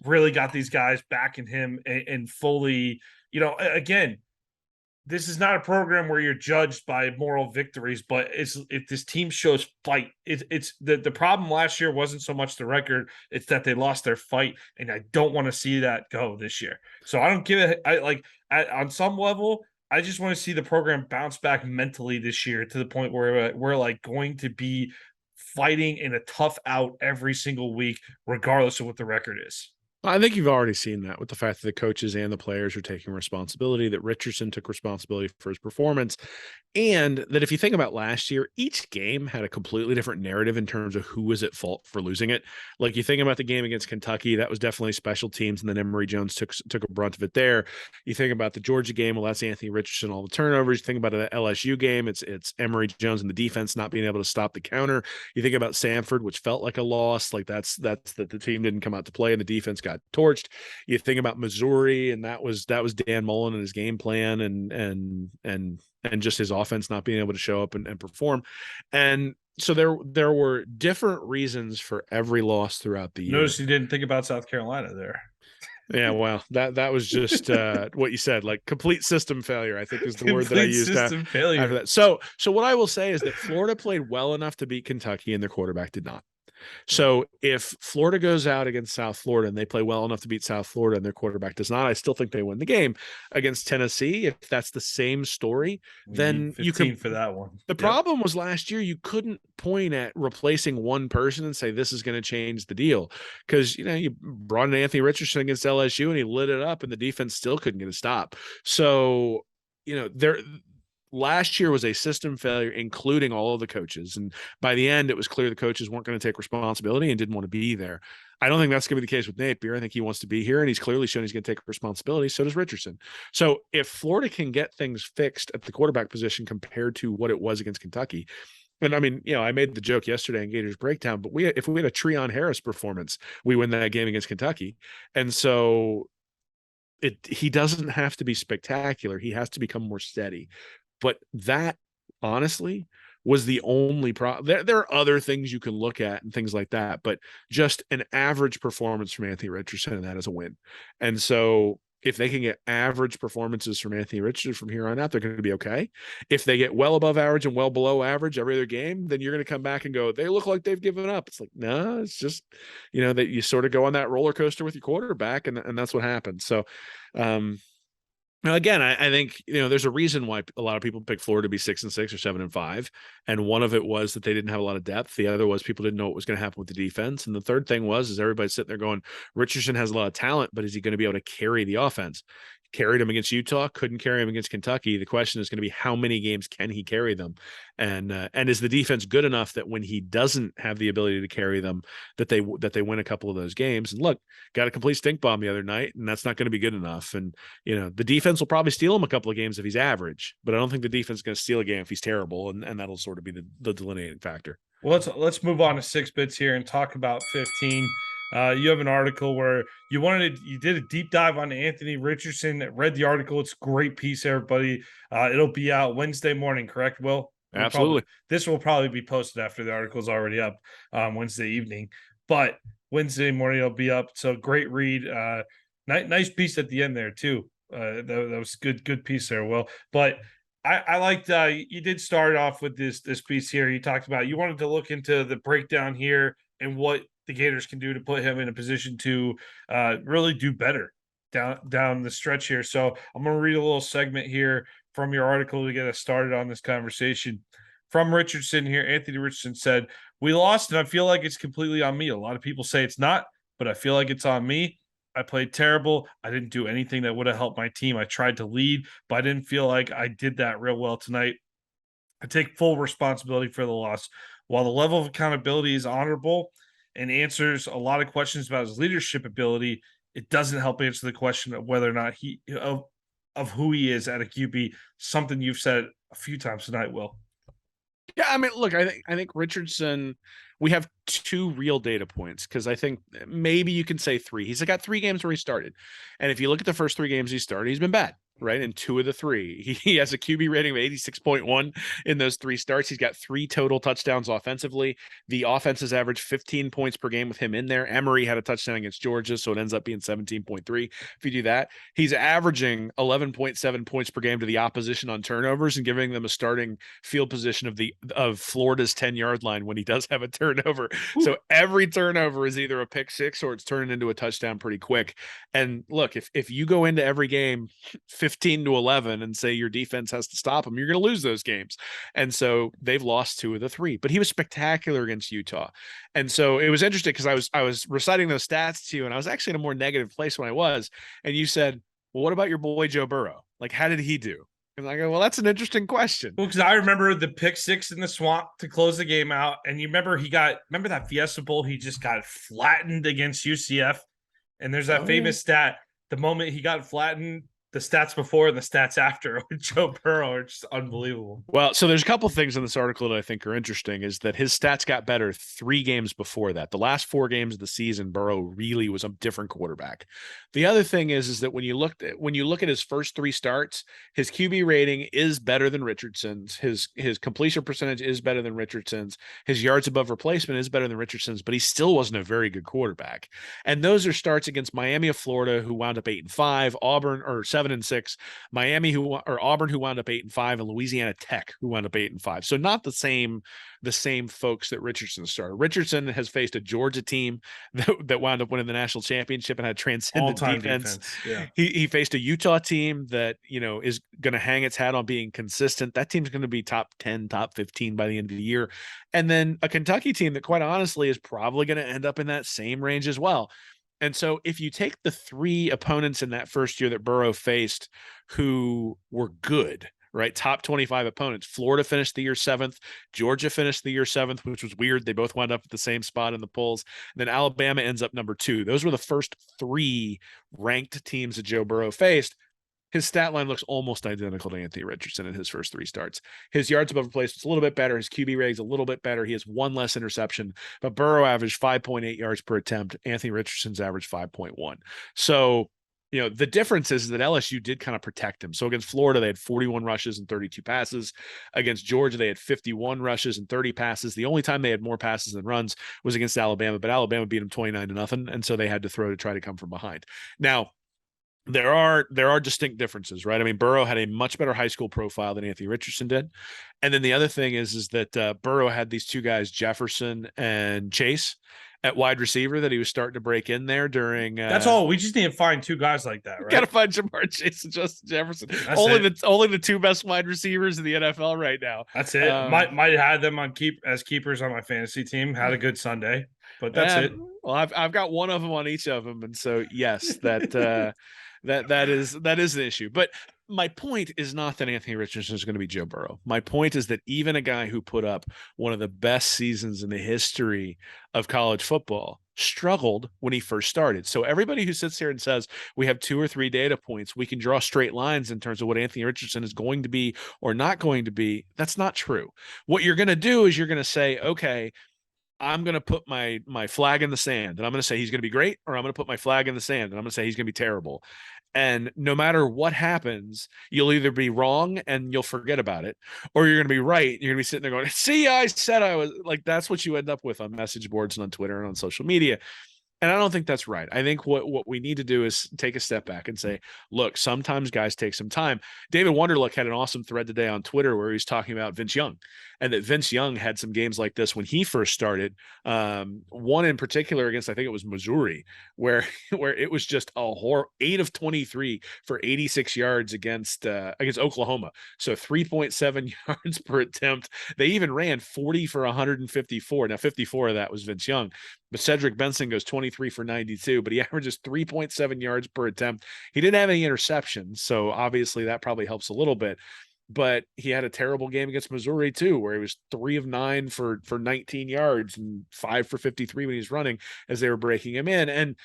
really got these guys backing him and fully. Again, this is not a program where you're judged by moral victories, but if this team shows fight, it's the problem last year wasn't so much the record, it's that they lost their fight, and I don't want to see that go this year. So I don't give it. On some level, I just want to see the program bounce back mentally this year to the point where we're like going to be fighting in a tough out every single week, regardless of what the record is. I think you've already seen that with the fact that the coaches and the players are taking responsibility, that Richardson took responsibility for his performance, and that if you think about last year, each game had a completely different narrative in terms of who was at fault for losing it. Like, you think about the game against Kentucky, that was definitely special teams, and then Emory Jones took a brunt of it there. You think about the Georgia game, well, that's Anthony Richardson, all the turnovers. You think about the LSU game, it's Emory Jones and the defense not being able to stop the counter. You think about Samford, which felt like a loss, like that's that the team didn't come out to play and the defense got torched. You think about Missouri, and that was Dan Mullen and his game plan and just his offense not being able to show up and perform. And so there were different reasons for every loss throughout the year. Notice you didn't think about South Carolina there. Yeah, well, that was just what you said, like complete system failure, I think is the word that I used system failure after that. So what I will say is that Florida played well enough to beat Kentucky, and their quarterback did not. So if Florida goes out against South Florida and they play well enough to beat South Florida and their quarterback does not, I still think they win the game. Against Tennessee, if that's the same story, then you can for that one. The problem was last year you couldn't point at replacing one person and say this is going to change the deal, because you brought in Anthony Richardson against LSU and he lit it up and the defense still couldn't get a stop. So last year was a system failure, including all of the coaches. And by the end, it was clear the coaches weren't going to take responsibility and didn't want to be there. I don't think that's going to be the case with Napier. I think he wants to be here, and he's clearly shown he's going to take responsibility. So does Richardson. So if Florida can get things fixed at the quarterback position compared to what it was against Kentucky, and I mean, I made the joke yesterday in Gators Breakdown, but if we had a Treon Harris performance, we win that game against Kentucky. And so he doesn't have to be spectacular. He has to become more steady. But that, honestly, was the only problem. There are other things you can look at and things like that, but just an average performance from Anthony Richardson, and that is a win. And so if they can get average performances from Anthony Richardson from here on out, they're going to be okay. If they get well above average and well below average every other game, then you're going to come back and go, they look like they've given up. It's like, no, it's just, that you sort of go on that roller coaster with your quarterback, and that's what happens. So, now, again, I think, there's a reason why a lot of people pick Florida to be 6-6 or 7-5. And one of it was that they didn't have a lot of depth. The other was people didn't know what was going to happen with the defense. And the third thing is everybody's sitting there going, Richardson has a lot of talent, but is he going to be able to carry the offense? Carried him against Utah, couldn't carry him against Kentucky. The question is going to be, how many games can he carry them? And is the defense good enough that when he doesn't have the ability to carry them, that they win a couple of those games? And look, got a complete stink bomb the other night, and that's not going to be good enough. And the defense will probably steal him a couple of games if he's average, but I don't think the defense is going to steal a game if he's terrible, and that'll sort of be the delineating factor. Well, let's move on to 6 bits here and talk about 15. You have an article where you did a deep dive on Anthony Richardson. Read the article. It's a great piece, everybody. It'll be out Wednesday morning, correct, Will? Absolutely. This will probably be posted after the article is already up Wednesday evening, but Wednesday morning it'll be up. So great read. Nice piece at the end there too. That was good piece there, Will. But I liked you did start off with this piece here. You talked about you wanted to look into the breakdown here and what the Gators can do to put him in a position to really do better down the stretch here. So I'm going to read a little segment here from your article to get us started on this conversation. From Richardson here, Anthony Richardson said, "We lost, and I feel like it's completely on me. A lot of people say it's not, but I feel like it's on me. I played terrible. I didn't do anything that would have helped my team. I tried to lead, but I didn't feel like I did that real well tonight. I take full responsibility for the loss. While the level of accountability is honorable and answers a lot of questions about his leadership ability, it doesn't help answer the question of whether or not of who he is at a QB, something you've said a few times tonight, Will." Yeah, I mean, look, I think Richardson, we have two real data points because I think maybe you can say three. He's got 3 games where he started. And if you look at the first 3 games he started, he's been bad, right? In 2 of the 3. He has a QB rating of 86.1 in those 3 starts. He's got 3 total touchdowns offensively. The offense has averaged 15 points per game with him in there. Emory had a touchdown against Georgia, so it ends up being 17.3. If you do that, he's averaging 11.7 points per game to the opposition on turnovers and giving them a starting field position of Florida's 10-yard line when he does have a turnover. Ooh. So every turnover is either a pick 6 or it's turning into a touchdown pretty quick. And look, if you go into every game 15-11 and say your defense has to stop them, you're going to lose those games. And so they've lost 2 of the 3, but he was spectacular against Utah. And so it was interesting because I was reciting those stats to you, and I was actually in a more negative place when I was. And you said, well, what about your boy Joe Burrow? Like, how did he do? And I go, well, that's an interesting question. Well, because I remember the pick 6 in the swamp to close the game out. And you remember remember that Fiesta Bowl, he just got flattened against UCF. And there's that famous stat, the moment he got flattened, the stats before and the stats after with Joe Burrow are just unbelievable. Well, so there's a couple things in this article that I think are interesting is that his stats got better 3 games before that. The last 4 games of the season, Burrow really was a different quarterback. The other thing is that when you look at his first 3 starts, his QB rating is better than Richardson's. His completion percentage is better than Richardson's. His yards above replacement is better than Richardson's, but he still wasn't a very good quarterback. And those are starts against Miami of Florida, who wound up 8-5, Auburn or 7-6, Miami Auburn, who wound up 8-5, and Louisiana Tech, who wound up 8-5. So not the same folks that Richardson started. Richardson has faced a Georgia team that wound up winning the national championship and had transcendent defense. Yeah. He faced a Utah team that, is going to hang its hat on being consistent. That team's going to be top 10, top 15 by the end of the year. And then a Kentucky team that, quite honestly, is probably going to end up in that same range as well. And so if you take the 3 opponents in that first year that Burrow faced who were good, right? Top 25 opponents. Florida finished the year 7th. Georgia finished the year 7th, which was weird. They both wound up at the same spot in the polls. And then Alabama ends up number 2. Those were the first 3 ranked teams that Joe Burrow faced. His stat line looks almost identical to Anthony Richardson in his first 3 starts. His yards above replacement's a little bit better. His QB rating's a little bit better. He has 1 less interception, but Burrow averaged 5.8 yards per attempt. Anthony Richardson's averaged 5.1. So, the difference is that LSU did kind of protect him. So against Florida, they had 41 rushes and 32 passes. Against Georgia, they had 51 rushes and 30 passes. The only time they had more passes than runs was against Alabama, but Alabama beat them 29-0, and so they had to throw to try to come from behind. Now, there are distinct differences, right? I mean, Burrow had a much better high school profile than Anthony Richardson did. And then the other thing is that Burrow had these 2 guys, Jefferson and Chase, at wide receiver that he was starting to break in there during. That's all. We just need to find 2 guys like that, right? Got to find Jamar Chase and Justin Jefferson. Only the 2 best wide receivers in the NFL right now. That's it. Might have them as keepers on my fantasy team. Had a good Sunday, but that's it. Well, I've got one of them on each of them, and so yes, that that is an issue. But my point is not that Anthony Richardson is going to be Joe Burrow. My point is that even a guy who put up one of the best seasons in the history of college football struggled when he first started. So everybody who sits here and says we have 2 or 3 data points, we can draw straight lines in terms of what Anthony Richardson is going to be or not going to be, that's not true. What you're going to do is you're going to say, okay, I'm going to put my flag in the sand, and I'm going to say he's going to be great, or I'm going to put my flag in the sand and I'm going to say he's going to be terrible. And no matter what happens, you'll either be wrong and you'll forget about it, or you're going to be right. You're going to be sitting there going, see, I said I was like, that's what you end up with on message boards and on Twitter and on social media. And I don't think that's right. I think what we need to do is take a step back and say, look, sometimes guys take some time. David Wonderluck had an awesome thread today on Twitter where he's talking about Vince Young and that Vince Young had some games like this when he first started. One in particular against, I think it was Missouri, where where it was just a 8 of 23 for 86 yards against Oklahoma. So 3.7 yards per attempt. They even ran 40 for 154. Now 54 of that was Vince Young, but Cedric Benson goes 23 for 92, but he averages 3.7 yards per attempt. He didn't have any interceptions, so obviously that probably helps a little bit. But he had a terrible game against Missouri too, where he was 3 of 9 for 19 yards and 5 for 53 when he's running as they were breaking him in. And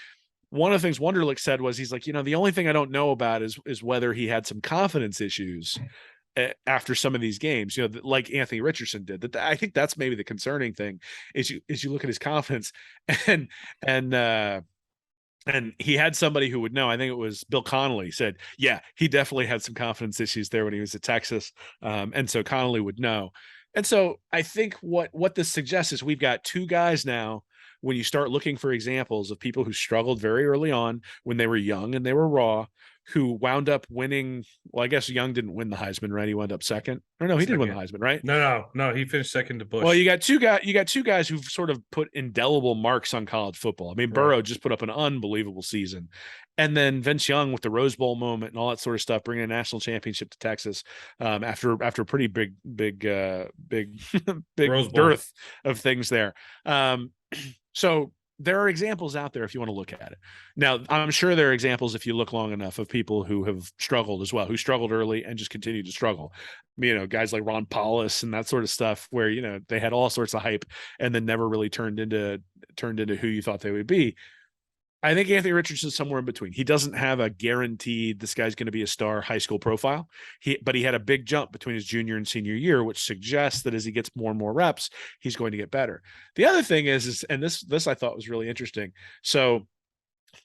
one of the things Wunderlich said was, he's like, the only thing I don't know about is whether he had some confidence issues after some of these games, like Anthony Richardson did. That I think that's maybe the concerning thing is you look at his confidence, and he had somebody who would know. I think it was Bill Connolly said, yeah, he definitely had some confidence issues there when he was at Texas. And so Connolly would know. And so I think what this suggests is we've got two guys now, when you start looking for examples of people who struggled very early on when they were young and they were raw, who wound up winning. Well, I guess Young didn't win the Heisman, right? He wound up second. Or no, he did win the Heisman, right? No. He finished second to Bush. Well, you got two guys who've sort of put indelible marks on college football. I mean, Burrow just put up an unbelievable season. And then Vince Young with the Rose Bowl moment and all that sort of stuff, bringing a national championship to Texas after a pretty big dearth of things there. So there are examples out there if you want to look at it. Now, I'm sure there are examples, if you look long enough, of people who have struggled as well, who struggled early and just continue to struggle. Guys like Ron Paulus and that sort of stuff, where, they had all sorts of hype and then never really turned into who you thought they would be. I think Anthony Richardson is somewhere in between. He doesn't have a guaranteed, this guy's going to be a star high school profile. But he had a big jump between his junior and senior year, which suggests that as he gets more and more reps, he's going to get better. The other thing is and this I thought was really interesting. So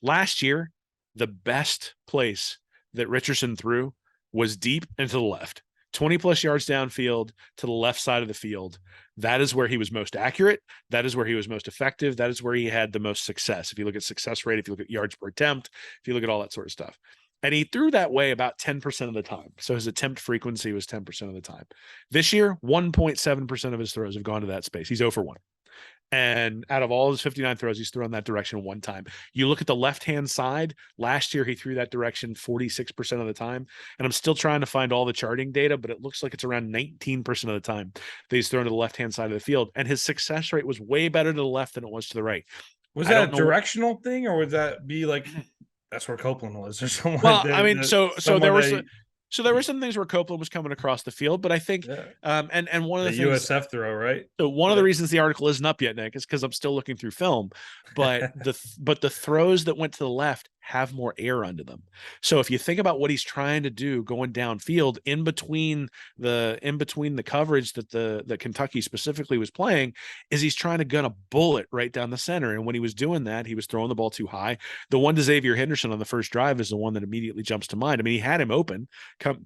last year, the best place that Richardson threw was deep and to the left. 20 plus yards downfield to the left side of the field. That is where he was most accurate. That is where he was most effective. That is where he had the most success. If you look at success rate, if you look at yards per attempt, if you look at all that sort of stuff. And he threw that way about 10% of the time. So his attempt frequency was 10% of the time. This year, 1.7% of his throws have gone to that space. He's 0 for 1. And out of all his 59 throws, he's thrown that direction one time. You look at the left-hand side, last year he threw that direction 46% of the time. And I'm still trying to find all the charting data, but it looks like it's around 19% of the time that he's thrown to the left-hand side of the field. And his success rate was way better to the left than it was to the right. Was that a directional thing, or would that be like, that's where Copeland was, or someone? Well, there were some things where Copeland was coming across the field, but I think, and one of the things, USF throw, right? So one of the reasons the article isn't up yet, Nick, is because I'm still looking through film, but the throws that went to the left have more air under them. So if you think about what he's trying to do going downfield in between the coverage that Kentucky specifically was playing, is he's trying to gun a bullet right down the center. And when he was doing that, he was throwing the ball too high. The one to Xavier Henderson on the first drive is the one that immediately jumps to mind. I mean, he had him open.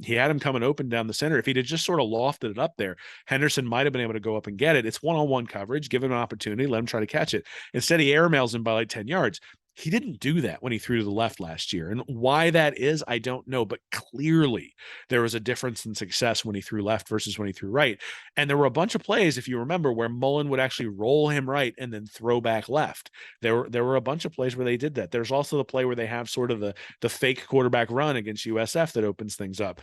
He had him coming open down the center. If he'd have just sort of lofted it up there, Henderson might have been able to go up and get it. It's one-on-one coverage, give him an opportunity, let him try to catch it. Instead, he airmails him by like 10 yards. He didn't do that when he threw to the left last year. And why that is, I don't know. But clearly there was a difference in success when he threw left versus when he threw right. And there were a bunch of plays, if you remember, where Mullen would actually roll him right and then throw back left. There were a bunch of plays where they did that. There's also the play where they have sort of the fake quarterback run against USF that opens things up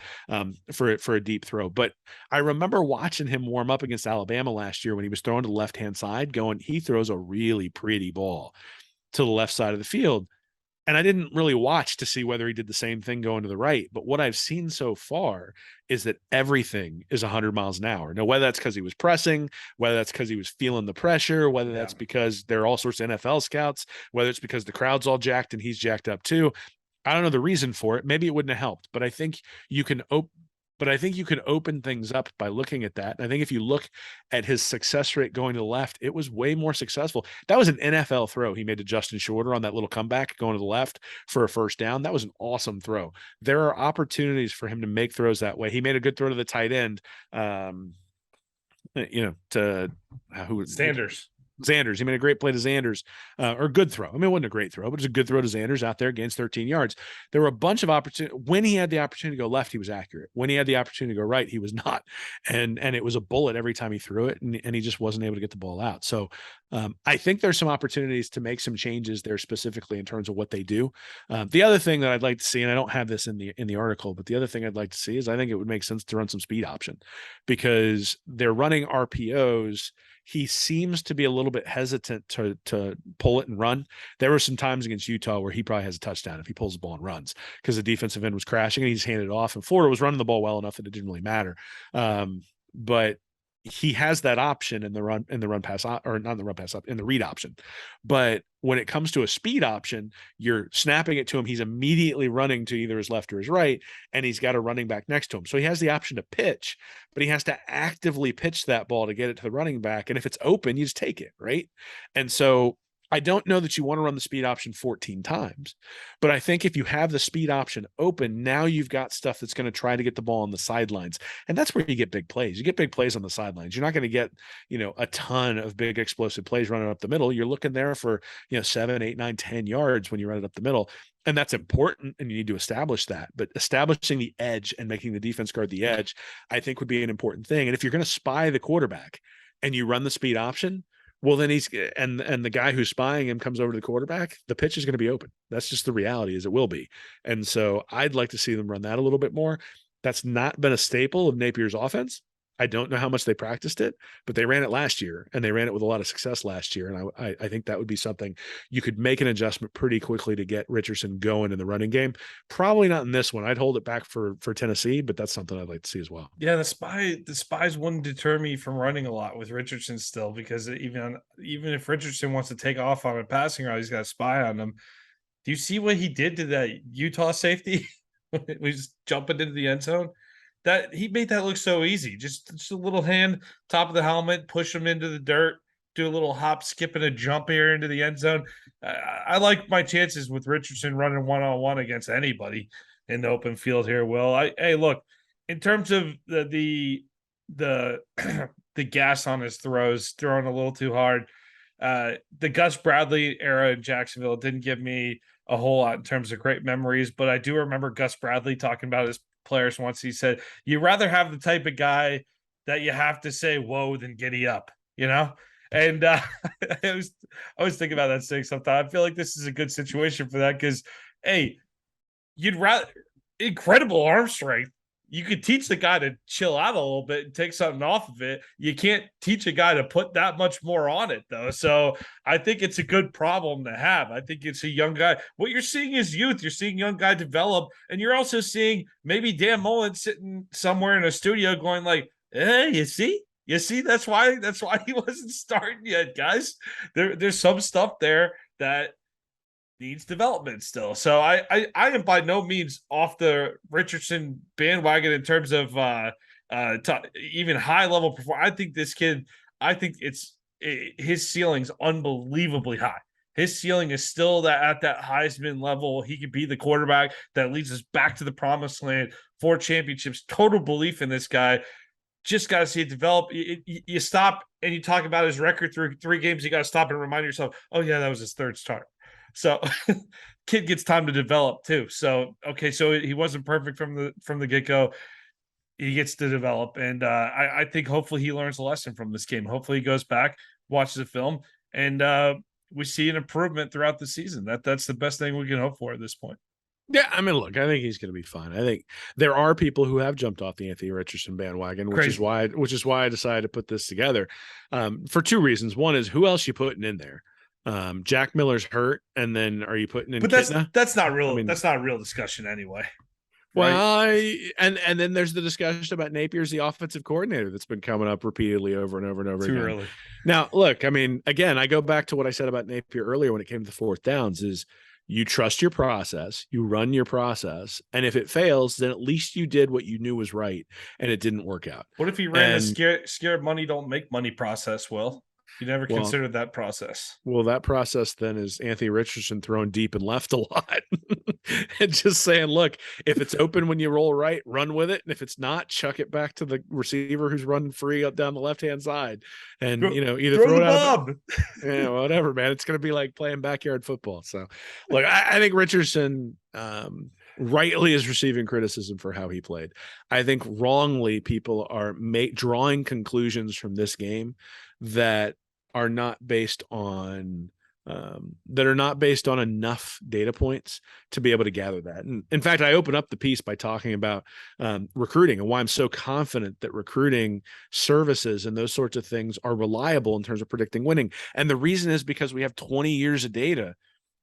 for a deep throw. But I remember watching him warm up against Alabama last year when he was throwing to the left-hand side, going, he throws a really pretty ball to the left side of the field. And I didn't really watch to see whether he did the same thing going to the right. But what I've seen so far is that everything is 100 miles an hour. Now, whether that's because he was pressing, whether that's because he was feeling the pressure, whether that's because there are all sorts of NFL scouts, whether it's because the crowd's all jacked and he's jacked up too. I don't know the reason for it. Maybe it wouldn't have helped, but I think you can open things up by looking at that. And I think if you look at his success rate going to the left, it was way more successful. That was an NFL throw he made to Justin Shorter on that little comeback going to the left for a first down. That was an awesome throw. There are opportunities for him to make throws that way. He made a good throw to the tight end, to who Sanders. Xanders. He made a great play to Xanders, or good throw. I mean, it wasn't a great throw, but it was a good throw to Xanders out there, gains 13 yards. There were a bunch of opportunities. When he had the opportunity to go left, he was accurate. When he had the opportunity to go right, he was not. And it was a bullet every time he threw it, and he just wasn't able to get the ball out. So I think there's some opportunities to make some changes there specifically in terms of what they do. The other thing that I'd like to see, and I don't have this in the article, but the other thing I'd like to see is I think it would make sense to run some speed option because they're running RPOs. He seems to be a little bit hesitant to pull it and run. There were some times against Utah where he probably has a touchdown if he pulls the ball and runs because the defensive end was crashing and he just handed it off. And Florida was running the ball well enough that it didn't really matter. But he has that option in the run pass, or not in the run pass up, in the read option. But when it comes to a speed option, you're snapping it to him. He's immediately running to either his left or his right, and he's got a running back next to him. So he has the option to pitch, but he has to actively pitch that ball to get it to the running back. And if it's open, you just take it, right? And so I don't know that you want to run the speed option 14 times, but I think if you have the speed option open, now you've got stuff that's going to try to get the ball on the sidelines. And that's where you get big plays. You get big plays on the sidelines. You're not going to get, a ton of big explosive plays running up the middle. You're looking there for, 7, 8, 9, 10 yards when you run it up the middle. And that's important, and you need to establish that. But establishing the edge and making the defense guard the edge, I think would be an important thing. And if you're going to spy the quarterback and you run the speed option, well, then and the guy who's spying him comes over to the quarterback, the pitch is going to be open. That's just the reality, as it will be. And so I'd like to see them run that a little bit more. That's not been a staple of Napier's offense. I don't know how much they practiced it, but they ran it last year, and they ran it with a lot of success last year. And I think that would be something you could make an adjustment pretty quickly to get Richardson going in the running game. Probably not in this one. I'd hold it back for Tennessee, but that's something I'd like to see as well. Yeah, the spies wouldn't deter me from running a lot with Richardson still, because even if Richardson wants to take off on a passing route, he's got a spy on him. Do you see what he did to that Utah safety? We just jumping into the end zone. That he made that look so easy. Just a little hand, top of the helmet, push him into the dirt, do a little hop, skip, and a jump here into the end zone. I like my chances with Richardson running one-on-one against anybody in the open field here. Hey, look, in terms of the the gas on his throws, throwing a little too hard. The Gus Bradley era in Jacksonville didn't give me a whole lot in terms of great memories, but I do remember Gus Bradley talking about his players once. He said, "You'd rather have the type of guy that you have to say whoa than giddy up," And I was thinking about that saying sometimes. I feel like this is a good situation for that because, hey, you'd rather incredible arm strength. You could teach the guy to chill out a little bit and take something off of it. You can't teach a guy to put that much more on it, though. So I think it's a good problem to have. I think it's a young guy. What you're seeing is youth. You're seeing young guy develop, and you're also seeing maybe Dan Mullen sitting somewhere in a studio going like, "Hey, you see, that's why he wasn't starting yet, guys. There's some stuff there that needs development still." So I am by no means off the Richardson bandwagon in terms of even high level performance. I think this kid, his ceiling's unbelievably high. His ceiling is still at that Heisman level. He could be the quarterback that leads us back to the promised land for championships. Total belief in this guy. Just got to see it develop. You stop and you talk about his record through 3 games. You got to stop and remind yourself, oh yeah, that was his 3rd start. So kid gets time to develop too. So, okay. So he wasn't perfect from the get-go. He gets to develop. And I think hopefully he learns a lesson from this game. Hopefully he goes back, watches the film, and we see an improvement throughout the season. That's the best thing we can hope for at this point. Yeah, I mean, look, I think he's going to be fine. I think there are people who have jumped off the Anthony Richardson bandwagon, which is why I decided to put this together for 2 reasons. One is who else you putting in there? Jack Miller's hurt, and then are you putting in? But Kitna? that's not real. I mean, that's not a real discussion anyway. Well, right? and then there's the discussion about Napier's the offensive coordinator that's been coming up repeatedly over and over and over Too again. early. Now, look, I mean, again, I go back to what I said about Napier earlier when it came to the 4th downs is you trust your process, you run your process, and if it fails, then at least you did what you knew was right, and it didn't work out. What if he ran a scared money don't make money process, Will? You never Well, considered that process. well, that process then is Anthony Richardson throwing deep and left a lot and just saying, look, if it's open when you roll right, run with it. And if it's not, chuck it back to the receiver who's running free up down the left-hand side. And, either Throw throw the it out of it. bomb. Yeah, whatever, man. It's going to be like playing backyard football. So, look, I think Richardson rightly is receiving criticism for how he played. I think wrongly people are drawing conclusions from this game that are not based on enough data points to be able to gather that. And in fact, I open up the piece by talking about recruiting and why I'm so confident that recruiting services and those sorts of things are reliable in terms of predicting winning. And the reason is because we have 20 years of data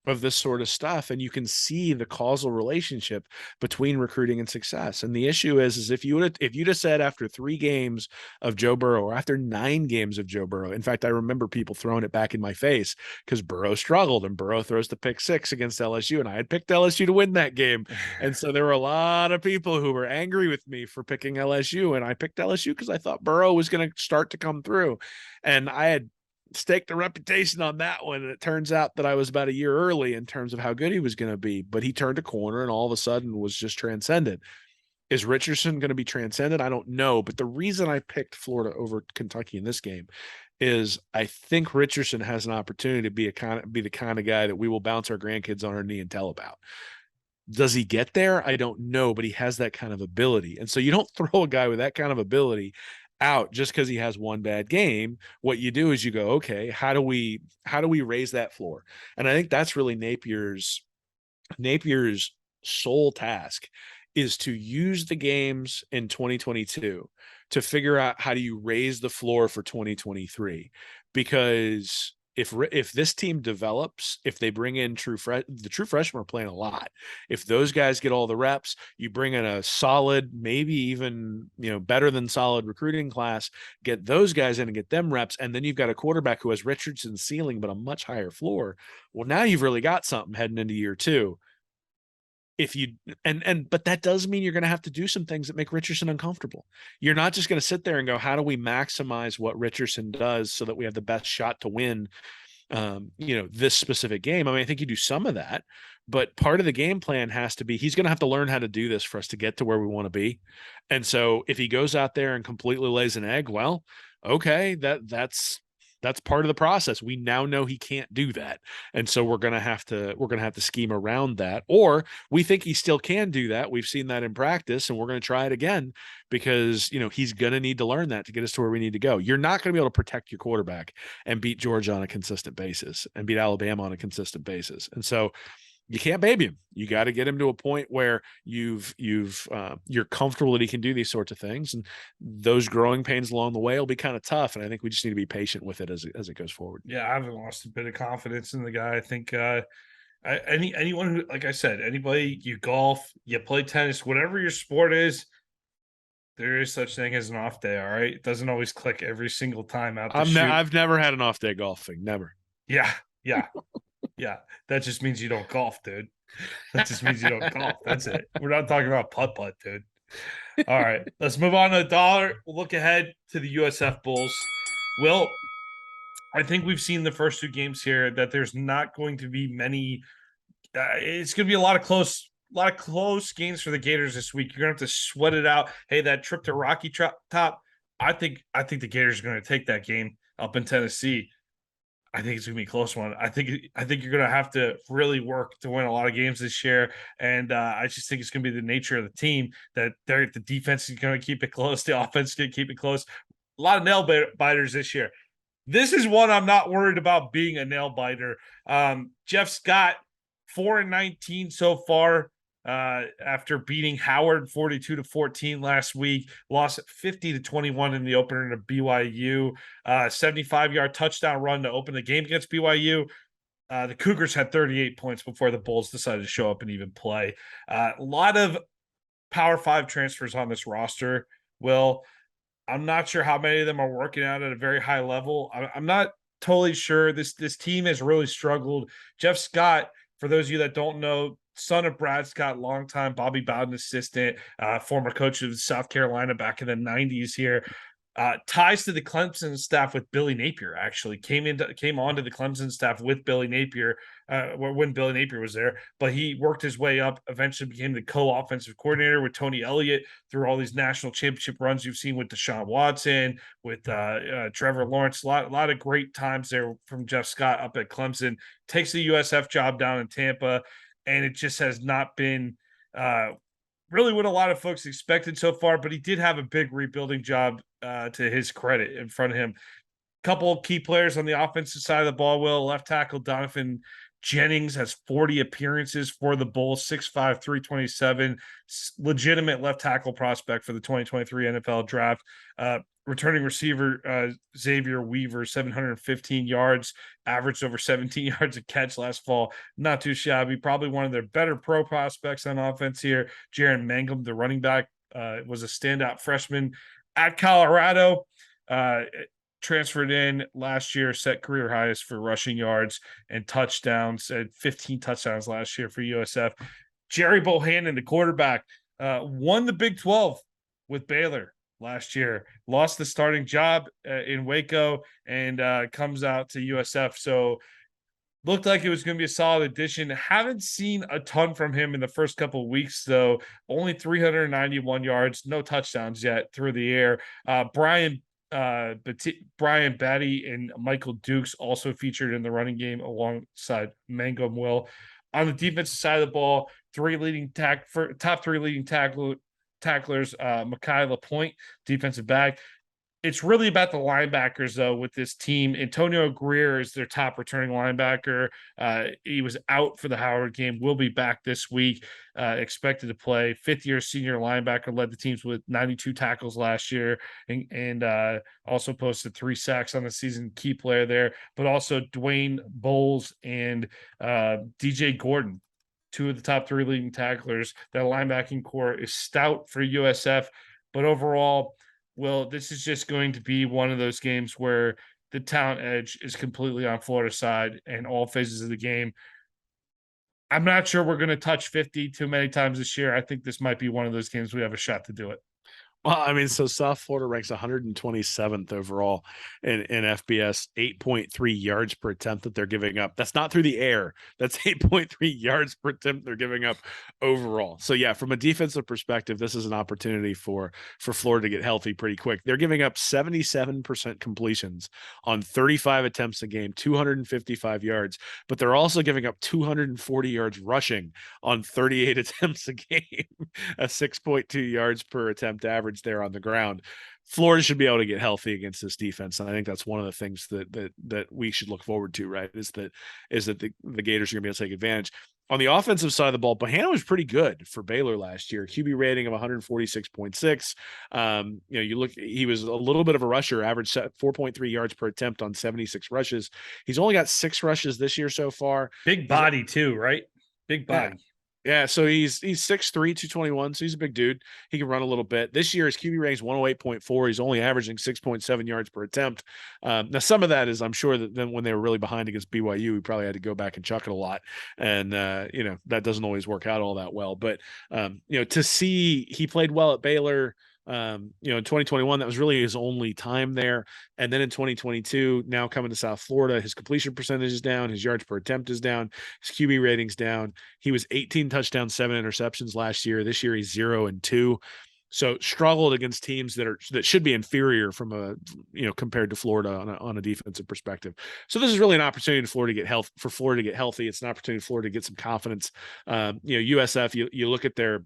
of this sort of stuff, and you can see the causal relationship between recruiting and success. And the issue is if you'd have said after 3 games of Joe Burrow or after 9 games of Joe Burrow, in fact, I remember people throwing it back in my face because Burrow struggled and Burrow throws the pick 6 against LSU, and I had picked LSU to win that game. And so there were a lot of people who were angry with me for picking LSU, and I picked LSU because I thought Burrow was going to start to come through. And I had staked a reputation on that one, and it turns out that I was about a year early in terms of how good he was going to be, but he turned a corner and all of a sudden was just transcendent. Is Richardson going to be transcendent? I don't know, but the reason I picked Florida over Kentucky in this game is I think Richardson has an opportunity to be the kind of guy that we will bounce our grandkids on our knee and tell about. Does he get there? I don't know, but he has that kind of ability. And so you don't throw a guy with that kind of ability out just because he has one bad game. What you do is you go, okay, how do we raise that floor? And I think that's really Napier's sole task, is to use the games in 2022 to figure out how do you raise the floor for 2023. Because if this team develops, if they bring in the true freshmen are playing a lot. If those guys get all the reps, you bring in a solid, maybe even better than solid recruiting class, get those guys in and get them reps, and then you've got a quarterback who has Richardson's ceiling but a much higher floor. Well, now you've really got something heading into year 2. But that does mean you're going to have to do some things that make Richardson uncomfortable. You're not just going to sit there and go, how do we maximize what Richardson does so that we have the best shot to win this specific game? I mean, I think you do some of that, but part of the game plan has to be, he's going to have to learn how to do this for us to get to where we want to be. And so if he goes out there and completely lays an egg, well, okay, that's part of the process. We now know he can't do that. And so we're going to have to scheme around that, or we think he still can do that. We've seen that in practice and we're going to try it again because, he's going to need to learn that to get us to where we need to go. You're not going to be able to protect your quarterback and beat Georgia on a consistent basis and beat Alabama on a consistent basis. And so you can't baby him. You got to get him to a point where you're comfortable that he can do these sorts of things, and those growing pains along the way will be kind of tough. And I think we just need to be patient with it as it goes forward. Yeah, I haven't lost a bit of confidence in the guy. I think anyone who, like I said, anybody, you golf, you play tennis, whatever your sport is, there is such thing as an off day. All right, it doesn't always click every single time out the chute. I've never had an off day golfing. Never. Yeah. Yeah, that just means you don't golf, dude. That just means you don't golf. That's it. We're not talking about putt-putt, dude. All right, let's move on to $1. We'll look ahead to the USF Bulls. Will, I think we've seen the first 2 games here that there's not going to be many. It's going to be a lot of close games for the Gators this week. You're going to have to sweat it out. Hey, that trip to Rocky Top, I think the Gators are going to take that game up in Tennessee. I think it's going to be a close one. I think you're going to have to really work to win a lot of games this year. And I just think it's going to be the nature of the team that the defense is going to keep it close. The offense is going to keep it close. A lot of nail biters this year. This is one I'm not worried about being a nail biter. Jeff Scott, 4-19 so far. After beating Howard 42-14 last week, lost 50-21 in the opener to BYU, 75-yard touchdown run to open the game against BYU. The Cougars had 38 points before the Bulls decided to show up and even play. A lot of Power 5 transfers on this roster. Will, I'm not sure how many of them are working out at a very high level. I'm not totally sure. This team has really struggled. Jeff Scott, for those of you that don't know, son of Brad Scott, longtime Bobby Bowden assistant, former coach of South Carolina back in the 90s here. Ties to the Clemson staff with Billy Napier. Actually, came onto the Clemson staff with Billy Napier when Billy Napier was there. But he worked his way up. Eventually, became the co-offensive coordinator with Tony Elliott through all these national championship runs you've seen with Deshaun Watson, with Trevor Lawrence. A lot of great times there from Jeff Scott up at Clemson. Takes the USF job down in Tampa, and it just has not been really what a lot of folks expected so far, but he did have a big rebuilding job to his credit in front of him. Couple of key players on the offensive side of the ball. Will left tackle Donovan Jennings has 40 appearances for the Bulls, 6'5", 327, legitimate left tackle prospect for the 2023 NFL draft. Returning receiver Xavier Weaver, 715 yards, averaged over 17 yards a catch last fall. Not too shabby. Probably one of their better pro prospects on offense here. Jaron Mangum, the running back, was a standout freshman at Colorado. Transferred in last year, set career highest for rushing yards and touchdowns, had 15 touchdowns last year for USF. Jerry Bohannon, the quarterback, won the Big 12 with Baylor last year, lost the starting job in Waco, and comes out to USF. So looked like it was going to be a solid addition. Haven't seen a ton from him in the first couple of weeks, though. Only 391 yards, no touchdowns yet through the air. Brian Batty and Michael Dukes also featured in the running game alongside Mangum. Will on the defensive side of the ball, top three leading tacklers, Mekhi LaPointe, defensive back. It's really about the linebackers, though, with this team. Antonio Greer is their top returning linebacker. He was out for the Howard game, will be back this week, expected to play. Fifth-year senior linebacker, led the teams with 92 tackles last year, and also posted 3 sacks on the season, key player there. But also Dwayne Bowles and DJ Gordon, 2 of the top 3 leading tacklers. That linebacking core is stout for USF, but overall, well, this is just going to be one of those games where the talent edge is completely on Florida's side and all phases of the game. I'm not sure we're going to touch 50 too many times this year. I think this might be one of those games we have a shot to do it. Well, I mean, so South Florida ranks 127th overall in FBS, 8.3 yards per attempt that they're giving up. That's not through the air. That's 8.3 yards per attempt they're giving up overall. So yeah, from a defensive perspective, this is an opportunity for Florida to get healthy pretty quick. They're giving up 77% completions on 35 attempts a game, 255 yards, but they're also giving up 240 yards rushing on 38 attempts a game, a 6.2 yards per attempt average there on the ground. Florida should be able to get healthy against this defense, and I think that's one of the things that we should look forward to. Right, is that the Gators are going to be able to take advantage. On the offensive side of the ball, Bohannon was pretty good for Baylor last year. QB rating of 146.6. You look, he was a little bit of a rusher, averaged 4.3 yards per attempt on 76 rushes. He's only got 6 rushes this year so far. Big body too, right? Big body. Yeah, so he's 6'3", 221, so he's a big dude. He can run a little bit. This year, his QB rating is 108.4. He's only averaging 6.7 yards per attempt. Now, some of that is, I'm sure, that then when they were really behind against BYU, he probably had to go back and chuck it a lot. And, that doesn't always work out all that well. But, to see he played well at Baylor, in 2021, that was really his only time there. And then in 2022, now coming to South Florida, his completion percentage is down. His yards per attempt is down. His QB rating's down. He was 18 touchdowns, 7 interceptions last year. This year, he's 0-2. So struggled against teams that should be inferior from compared to Florida on a defensive perspective. So this is really an opportunity for Florida to get healthy. It's an opportunity for Florida to get some confidence. USF, you look at their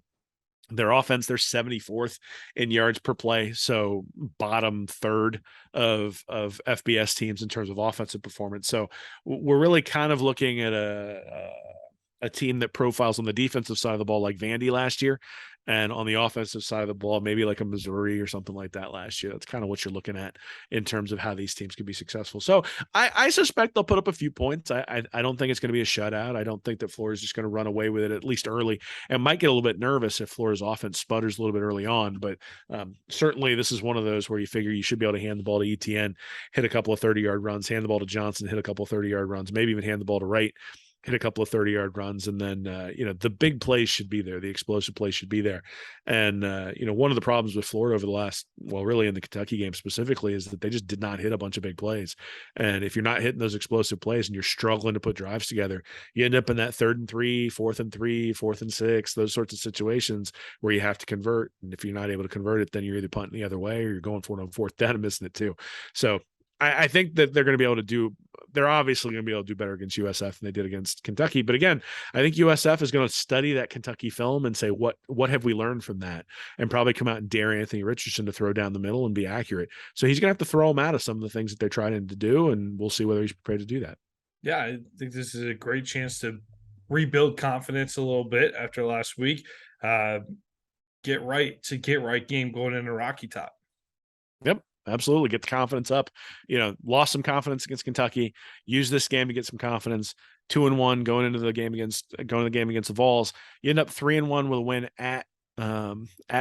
offense, they're 74th in yards per play, so bottom third of FBS teams in terms of offensive performance. So we're really kind of looking at a team that profiles on the defensive side of the ball like Vandy last year, and on the offensive side of the ball, maybe like a Missouri or something like that last year. That's kind of what you're looking at in terms of how these teams can be successful. So I suspect they'll put up a few points. I don't think it's going to be a shutout. I don't think that Florida's just going to run away with it, at least early, and might get a little bit nervous if Florida's offense sputters a little bit early on. But certainly this is one of those where you figure you should be able to hand the ball to ETN, hit a couple of 30-yard runs, hand the ball to Johnson, hit a couple of 30-yard runs, maybe even hand the ball to Wright, hit a couple of 30-yard runs, and then the big plays should be there, the explosive plays should be there. And one of the problems with Florida over the last, well, really in the Kentucky game specifically, is that they just did not hit a bunch of big plays. And if you're not hitting those explosive plays and you're struggling to put drives together, you end up in that 3rd and 3, 4th and 3, 4th and 6, those sorts of situations where you have to convert. And if you're not able to convert it, then you're either punting the other way or you're going for it on 4th down and missing it too. So I think that they're obviously going to be able to do better against USF than they did against Kentucky. But again, I think USF is going to study that Kentucky film and say, what have we learned from that? And probably come out and dare Anthony Richardson to throw down the middle and be accurate. So he's going to have to throw him out of some of the things that they're trying to do, and we'll see whether he's prepared to do that. Yeah, I think this is a great chance to rebuild confidence a little bit after last week. Get right game going into Rocky Top. Yep. Absolutely. Get the confidence up. Lost some confidence against Kentucky. Use this game to get some confidence. 2-1 going into the game against the Vols. You end up 3-1 with a win at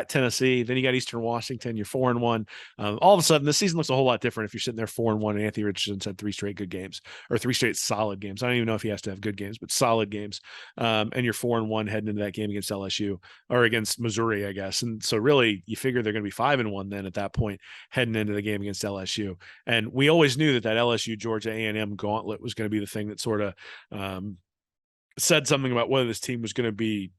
Tennessee. Then you got Eastern Washington. You're 4-1. All of a sudden, this season looks a whole lot different if you're sitting there 4-1 and Anthony Richardson's had 3 straight good games, or 3 straight solid games. I don't even know if he has to have good games, but solid games. And you're 4-1 heading into that game against LSU, or against Missouri, I guess. And so really, you figure they're going to be 5-1 then at that point heading into the game against LSU. And we always knew that LSU Georgia A&M gauntlet was going to be the thing that sort of said something about whether this team was going to be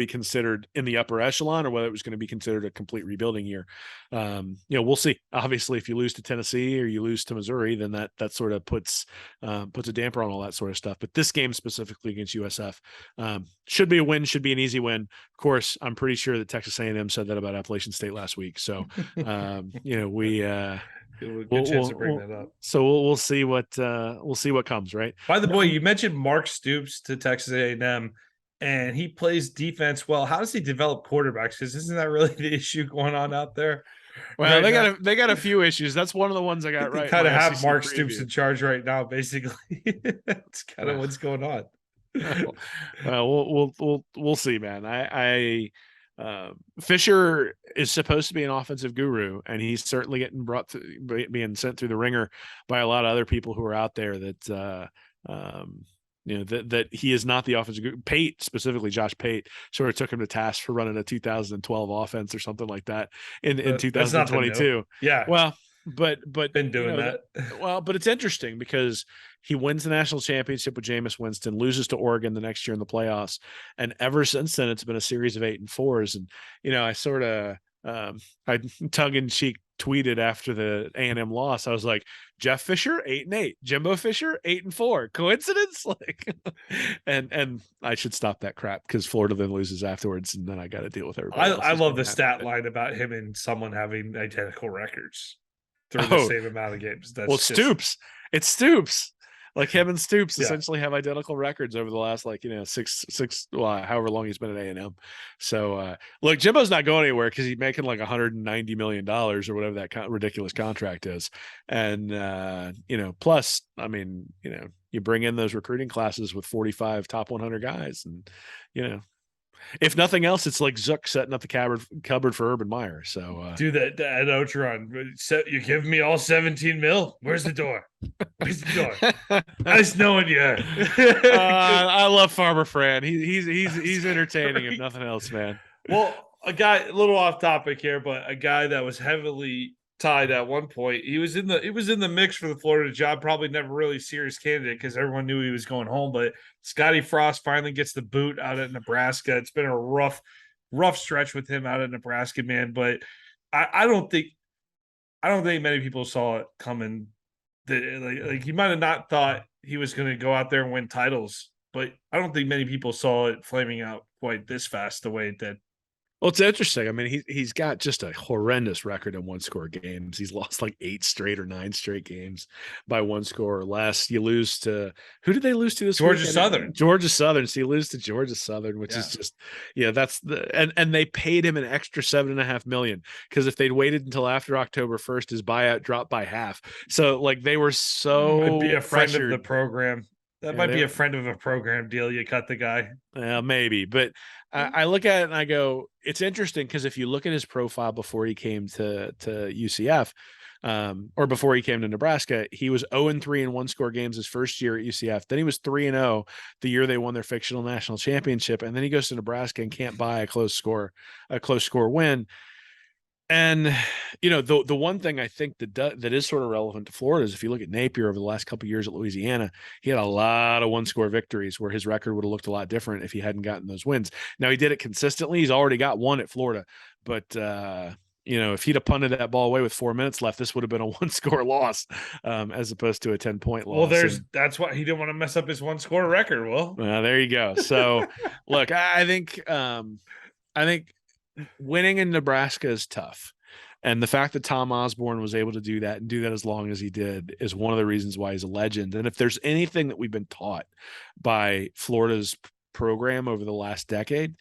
considered in the upper echelon or whether it was going to be considered a complete rebuilding year. We'll see. Obviously, if you lose to Tennessee or you lose to Missouri, then that sort of puts a damper on all that sort of stuff. But this game specifically against USF should be a win, should be an easy win. Of course, I'm pretty sure that Texas A&M said that about Appalachian State last week. So, good chance to bring that up. So we'll see what comes, right? By the way, you mentioned Mark Stoops to Texas A&M. And he plays defense well. How does he develop quarterbacks? Because isn't that really the issue going on out there? Well, right they got a few issues. That's one of the ones I got right. They kind of have Mark Stoops in charge right now, basically. That's kind of what's going on. We'll see, man. Fisher is supposed to be an offensive guru, and he's certainly getting being sent through the ringer by a lot of other people who are out there that that he is not the offensive guru. Pate, specifically Josh Pate, sort of took him to task for running a 2012 offense or something like that in 2022. Yeah. Well, but been doing that. Well, but it's interesting because he wins the national championship with Jameis Winston, loses to Oregon the next year in the playoffs, and ever since then it's been a series of 8-4s. And I sort of I tongue-in-cheek tweeted after the A&M loss. I was like, Jeff Fisher 8-8, Jimbo Fisher 8-4. Coincidence? And I should stop that crap because Florida then loses afterwards, and then I got to deal with everybody. I love the stat line about him and someone having identical records through the same amount of games. Stoops. It's Stoops. Like him and Stoops essentially have identical records over the last however long he's been at A&M. So look, Jimbo's not going anywhere because he's making like $190 million or whatever that ridiculous contract is. And plus, I mean, you bring in those recruiting classes with 45 top 100 guys, and if nothing else, it's like Zook setting up the cupboard for Urban Meyer. So do that at Otron. You give me all 17 mil. Where's the door? Where's the door? Nice knowing you. I love Farmer Fran. He's entertaining if nothing else, man. Well, a little off topic here, but a guy that was heavily tied at one point. He was in the mix for the Florida job. Probably never really a serious candidate because everyone knew he was going home. But Scotty Frost finally gets the boot out at Nebraska. It's been a rough stretch with him out at Nebraska, man. But I don't think many people saw it coming. Like he might have not thought he was going to go out there and win titles, but I don't think many people saw it flaming out quite this fast the way it did. Well, it's interesting. I mean, he's got just a horrendous record in one-score games. He's lost like 8 straight or 9 straight games by 1 score or less. You lose to – who did they lose to this Georgia weekend? Southern. Georgia Southern. So you lose to Georgia Southern, which is just – that's the – and they paid him an extra $7.5 million because if they'd waited until after October 1st, his buyout dropped by half. So, like, they were so – Might be a friend pressured. of the program. That might be a friend of a program deal. You cut the guy. Maybe. But I look at it and I go, it's interesting because if you look at his profile before he came to UCF, or before he came to Nebraska, he was 0-3 in one-score games his first year at UCF. Then he was 3-0 the year they won their fictional national championship, and then he goes to Nebraska and can't buy a close score win. And the one thing I think that is sort of relevant to Florida is if you look at Napier over the last couple of years at Louisiana, he had a lot of one-score victories where his record would have looked a lot different if he hadn't gotten those wins. Now he did it consistently. He's already got one at Florida, but if he'd have punted that ball away with 4 minutes left, this would have been a one-score loss as opposed to a 10-point loss. Well, that's why he didn't want to mess up his one-score record. Well, there you go. So, look, I think winning in Nebraska is tough. And the fact that Tom Osborne was able to do that and do that as long as he did is one of the reasons why he's a legend. And if there's anything that we've been taught by Florida's program over the last decade,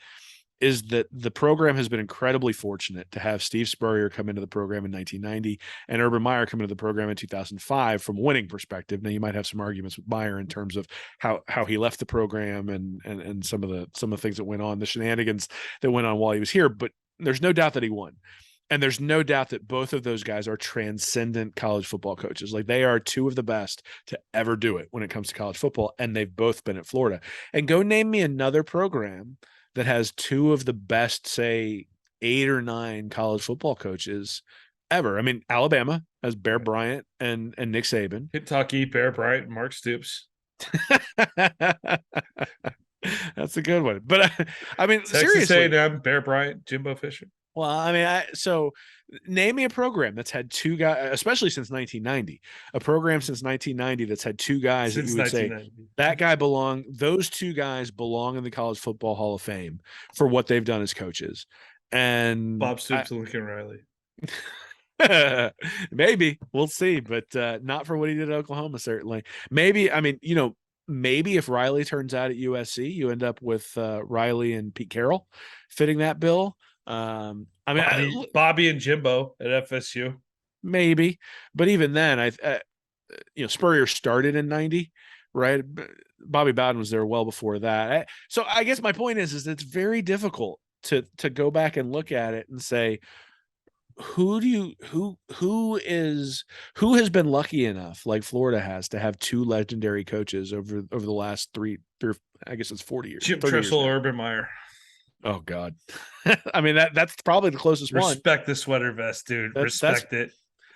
is that the program has been incredibly fortunate to have Steve Spurrier come into the program in 1990 and Urban Meyer come into the program in 2005 from a winning perspective. Now you might have some arguments with Meyer in terms of how he left the program and some of the things that went on, the shenanigans that went on while he was here, but there's no doubt that he won. And there's no doubt that both of those guys are transcendent college football coaches. Like they are two of the best to ever do it when it comes to college football. And they've both been at Florida. And go name me another program that has two of the best, say 8 or 9 college football coaches ever. I mean, Alabama has Bear Bryant and Nick Saban. Kentucky, Bear Bryant, Mark Stoops. That's a good one. But I mean, Texas seriously, A&M, Bear Bryant, Jimbo Fisher. Well, I mean, so name me a program that's had 2 guys, especially since 1990, a program since 1990 that's had 2 guys since that you would say that guy those 2 guys belong in the College Football Hall of Fame for what they've done as coaches. And Bob Stoops and Lincoln Riley. Maybe we'll see, but not for what he did at Oklahoma, certainly. Maybe, I mean, maybe if Riley turns out at USC, you end up with Riley and Pete Carroll fitting that bill. I mean, Bobby and Jimbo at FSU, maybe, but even then, Spurrier started in 90, right? Bobby Bowden was there well before that. So I guess my point is it's very difficult to go back and look at it and say, who has been lucky enough, like Florida has, to have 2 legendary coaches over the last 3, I guess it's 40 years. Jim Tressel, Urban Meyer. Oh God. I mean, that's probably the closest one. Respect the sweater vest, dude. Respect it.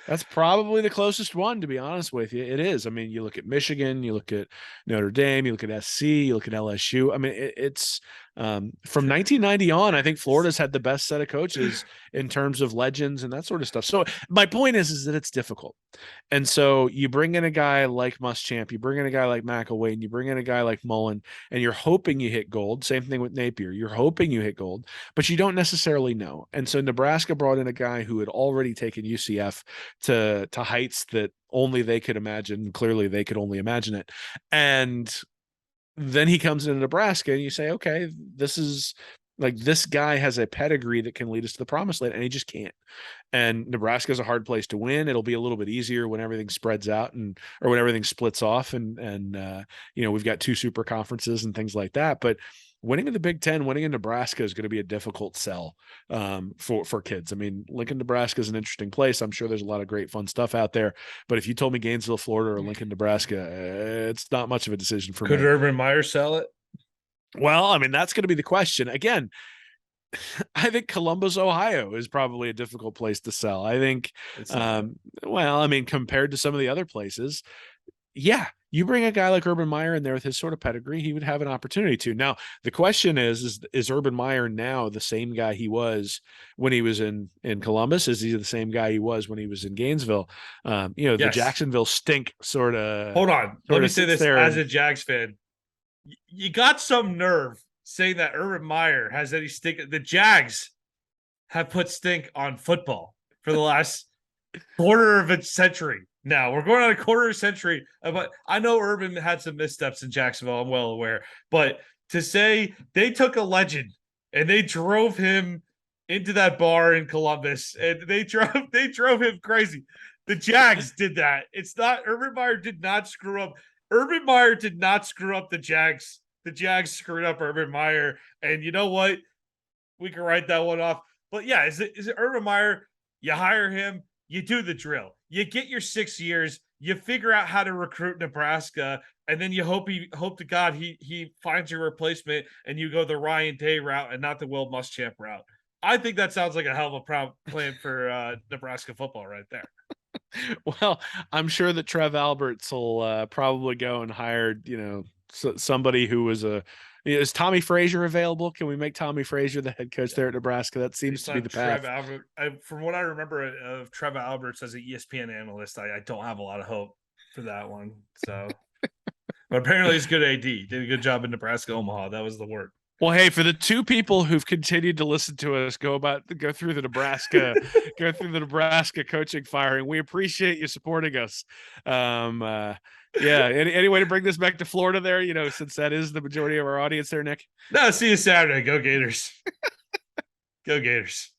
That's probably the closest one, to be honest with you. It is. I mean, you look at Michigan, you look at Notre Dame, you look at SC, you look at LSU. I mean, it's from 1990 on, I think Florida's had the best set of coaches in terms of legends and that sort of stuff. So my point is that it's difficult. And so you bring in a guy like Muschamp, you bring in a guy like McElwain, you bring in a guy like Mullen, and you're hoping you hit gold. Same thing with Napier. You're hoping you hit gold, but you don't necessarily know. And so Nebraska brought in a guy who had already taken UCF to heights that only they could imagine. Clearly they could only imagine it. And then he comes into Nebraska and you say, okay, this guy has a pedigree that can lead us to the promised land, and he just can't. And Nebraska is a hard place to win. It'll be a little bit easier when everything spreads out or when everything splits off and we've got 2 super conferences and things like that. But winning in the Big Ten, winning in Nebraska is going to be a difficult sell for kids. I mean, Lincoln, Nebraska is an interesting place. I'm sure there's a lot of great fun stuff out there. But if you told me Gainesville, Florida or Lincoln, Nebraska, it's not much of a decision for me. Could Urban Meyer sell it? Well, I mean, that's going to be the question. Again, I think Columbus, Ohio is probably a difficult place to sell. I think, compared to some of the other places, yeah, you bring a guy like Urban Meyer in there with his sort of pedigree, he would have an opportunity to. Now, the question is Urban Meyer now the same guy he was when he was in Columbus? Is he the same guy he was when he was in Gainesville? Yes. The Jacksonville stink sort of. Hold on. Let me say this as a Jags fan. You got some nerve saying that Urban Meyer has any stink. The Jags have put stink on football for the last quarter of a century. Now we're going on a quarter of a century, but I know Urban had some missteps in Jacksonville. I'm well aware, but to say they took a legend and they drove him into that bar in Columbus and they drove him crazy. The Jags did that. It's not Urban Meyer did not screw up. Urban Meyer did not screw up the Jags. The Jags screwed up Urban Meyer, and you know what? We can write that one off. But yeah, is it Urban Meyer? You hire him, you do the drill. You get your 6 years, you figure out how to recruit Nebraska, and then you hope to God he finds your replacement and you go the Ryan Day route and not the Will Muschamp route. I think that sounds like a hell of a plan for Nebraska football right there. Well, I'm sure that Trev Alberts will probably go and hire, somebody who was is Tommy Frazier available? Can we make Tommy Frazier the head coach there at Nebraska? That seems to be the path. From what I remember of Trev Alberts as an ESPN analyst, I don't have a lot of hope for that one. So, but apparently he's good AD. Did a good job in Nebraska, Omaha. That was the word. Well, hey, for the two people who've continued to listen to us go through the Nebraska coaching firing, we appreciate you supporting us. Yeah. Any way to bring this back to Florida there? Since that is the majority of our audience there, Nick. No, see you Saturday. Go Gators. Go Gators.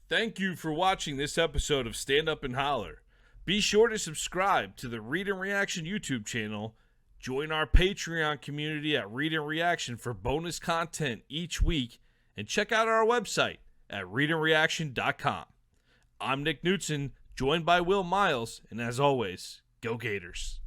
Thank you for watching this episode of Stand Up and Holler. Be sure to subscribe to the Read and Reaction YouTube channel. Join our Patreon community at Read and Reaction for bonus content each week, and check out our website at readandreaction.com. I'm Nick Knudsen, joined by Will Miles, and as always, go Gators.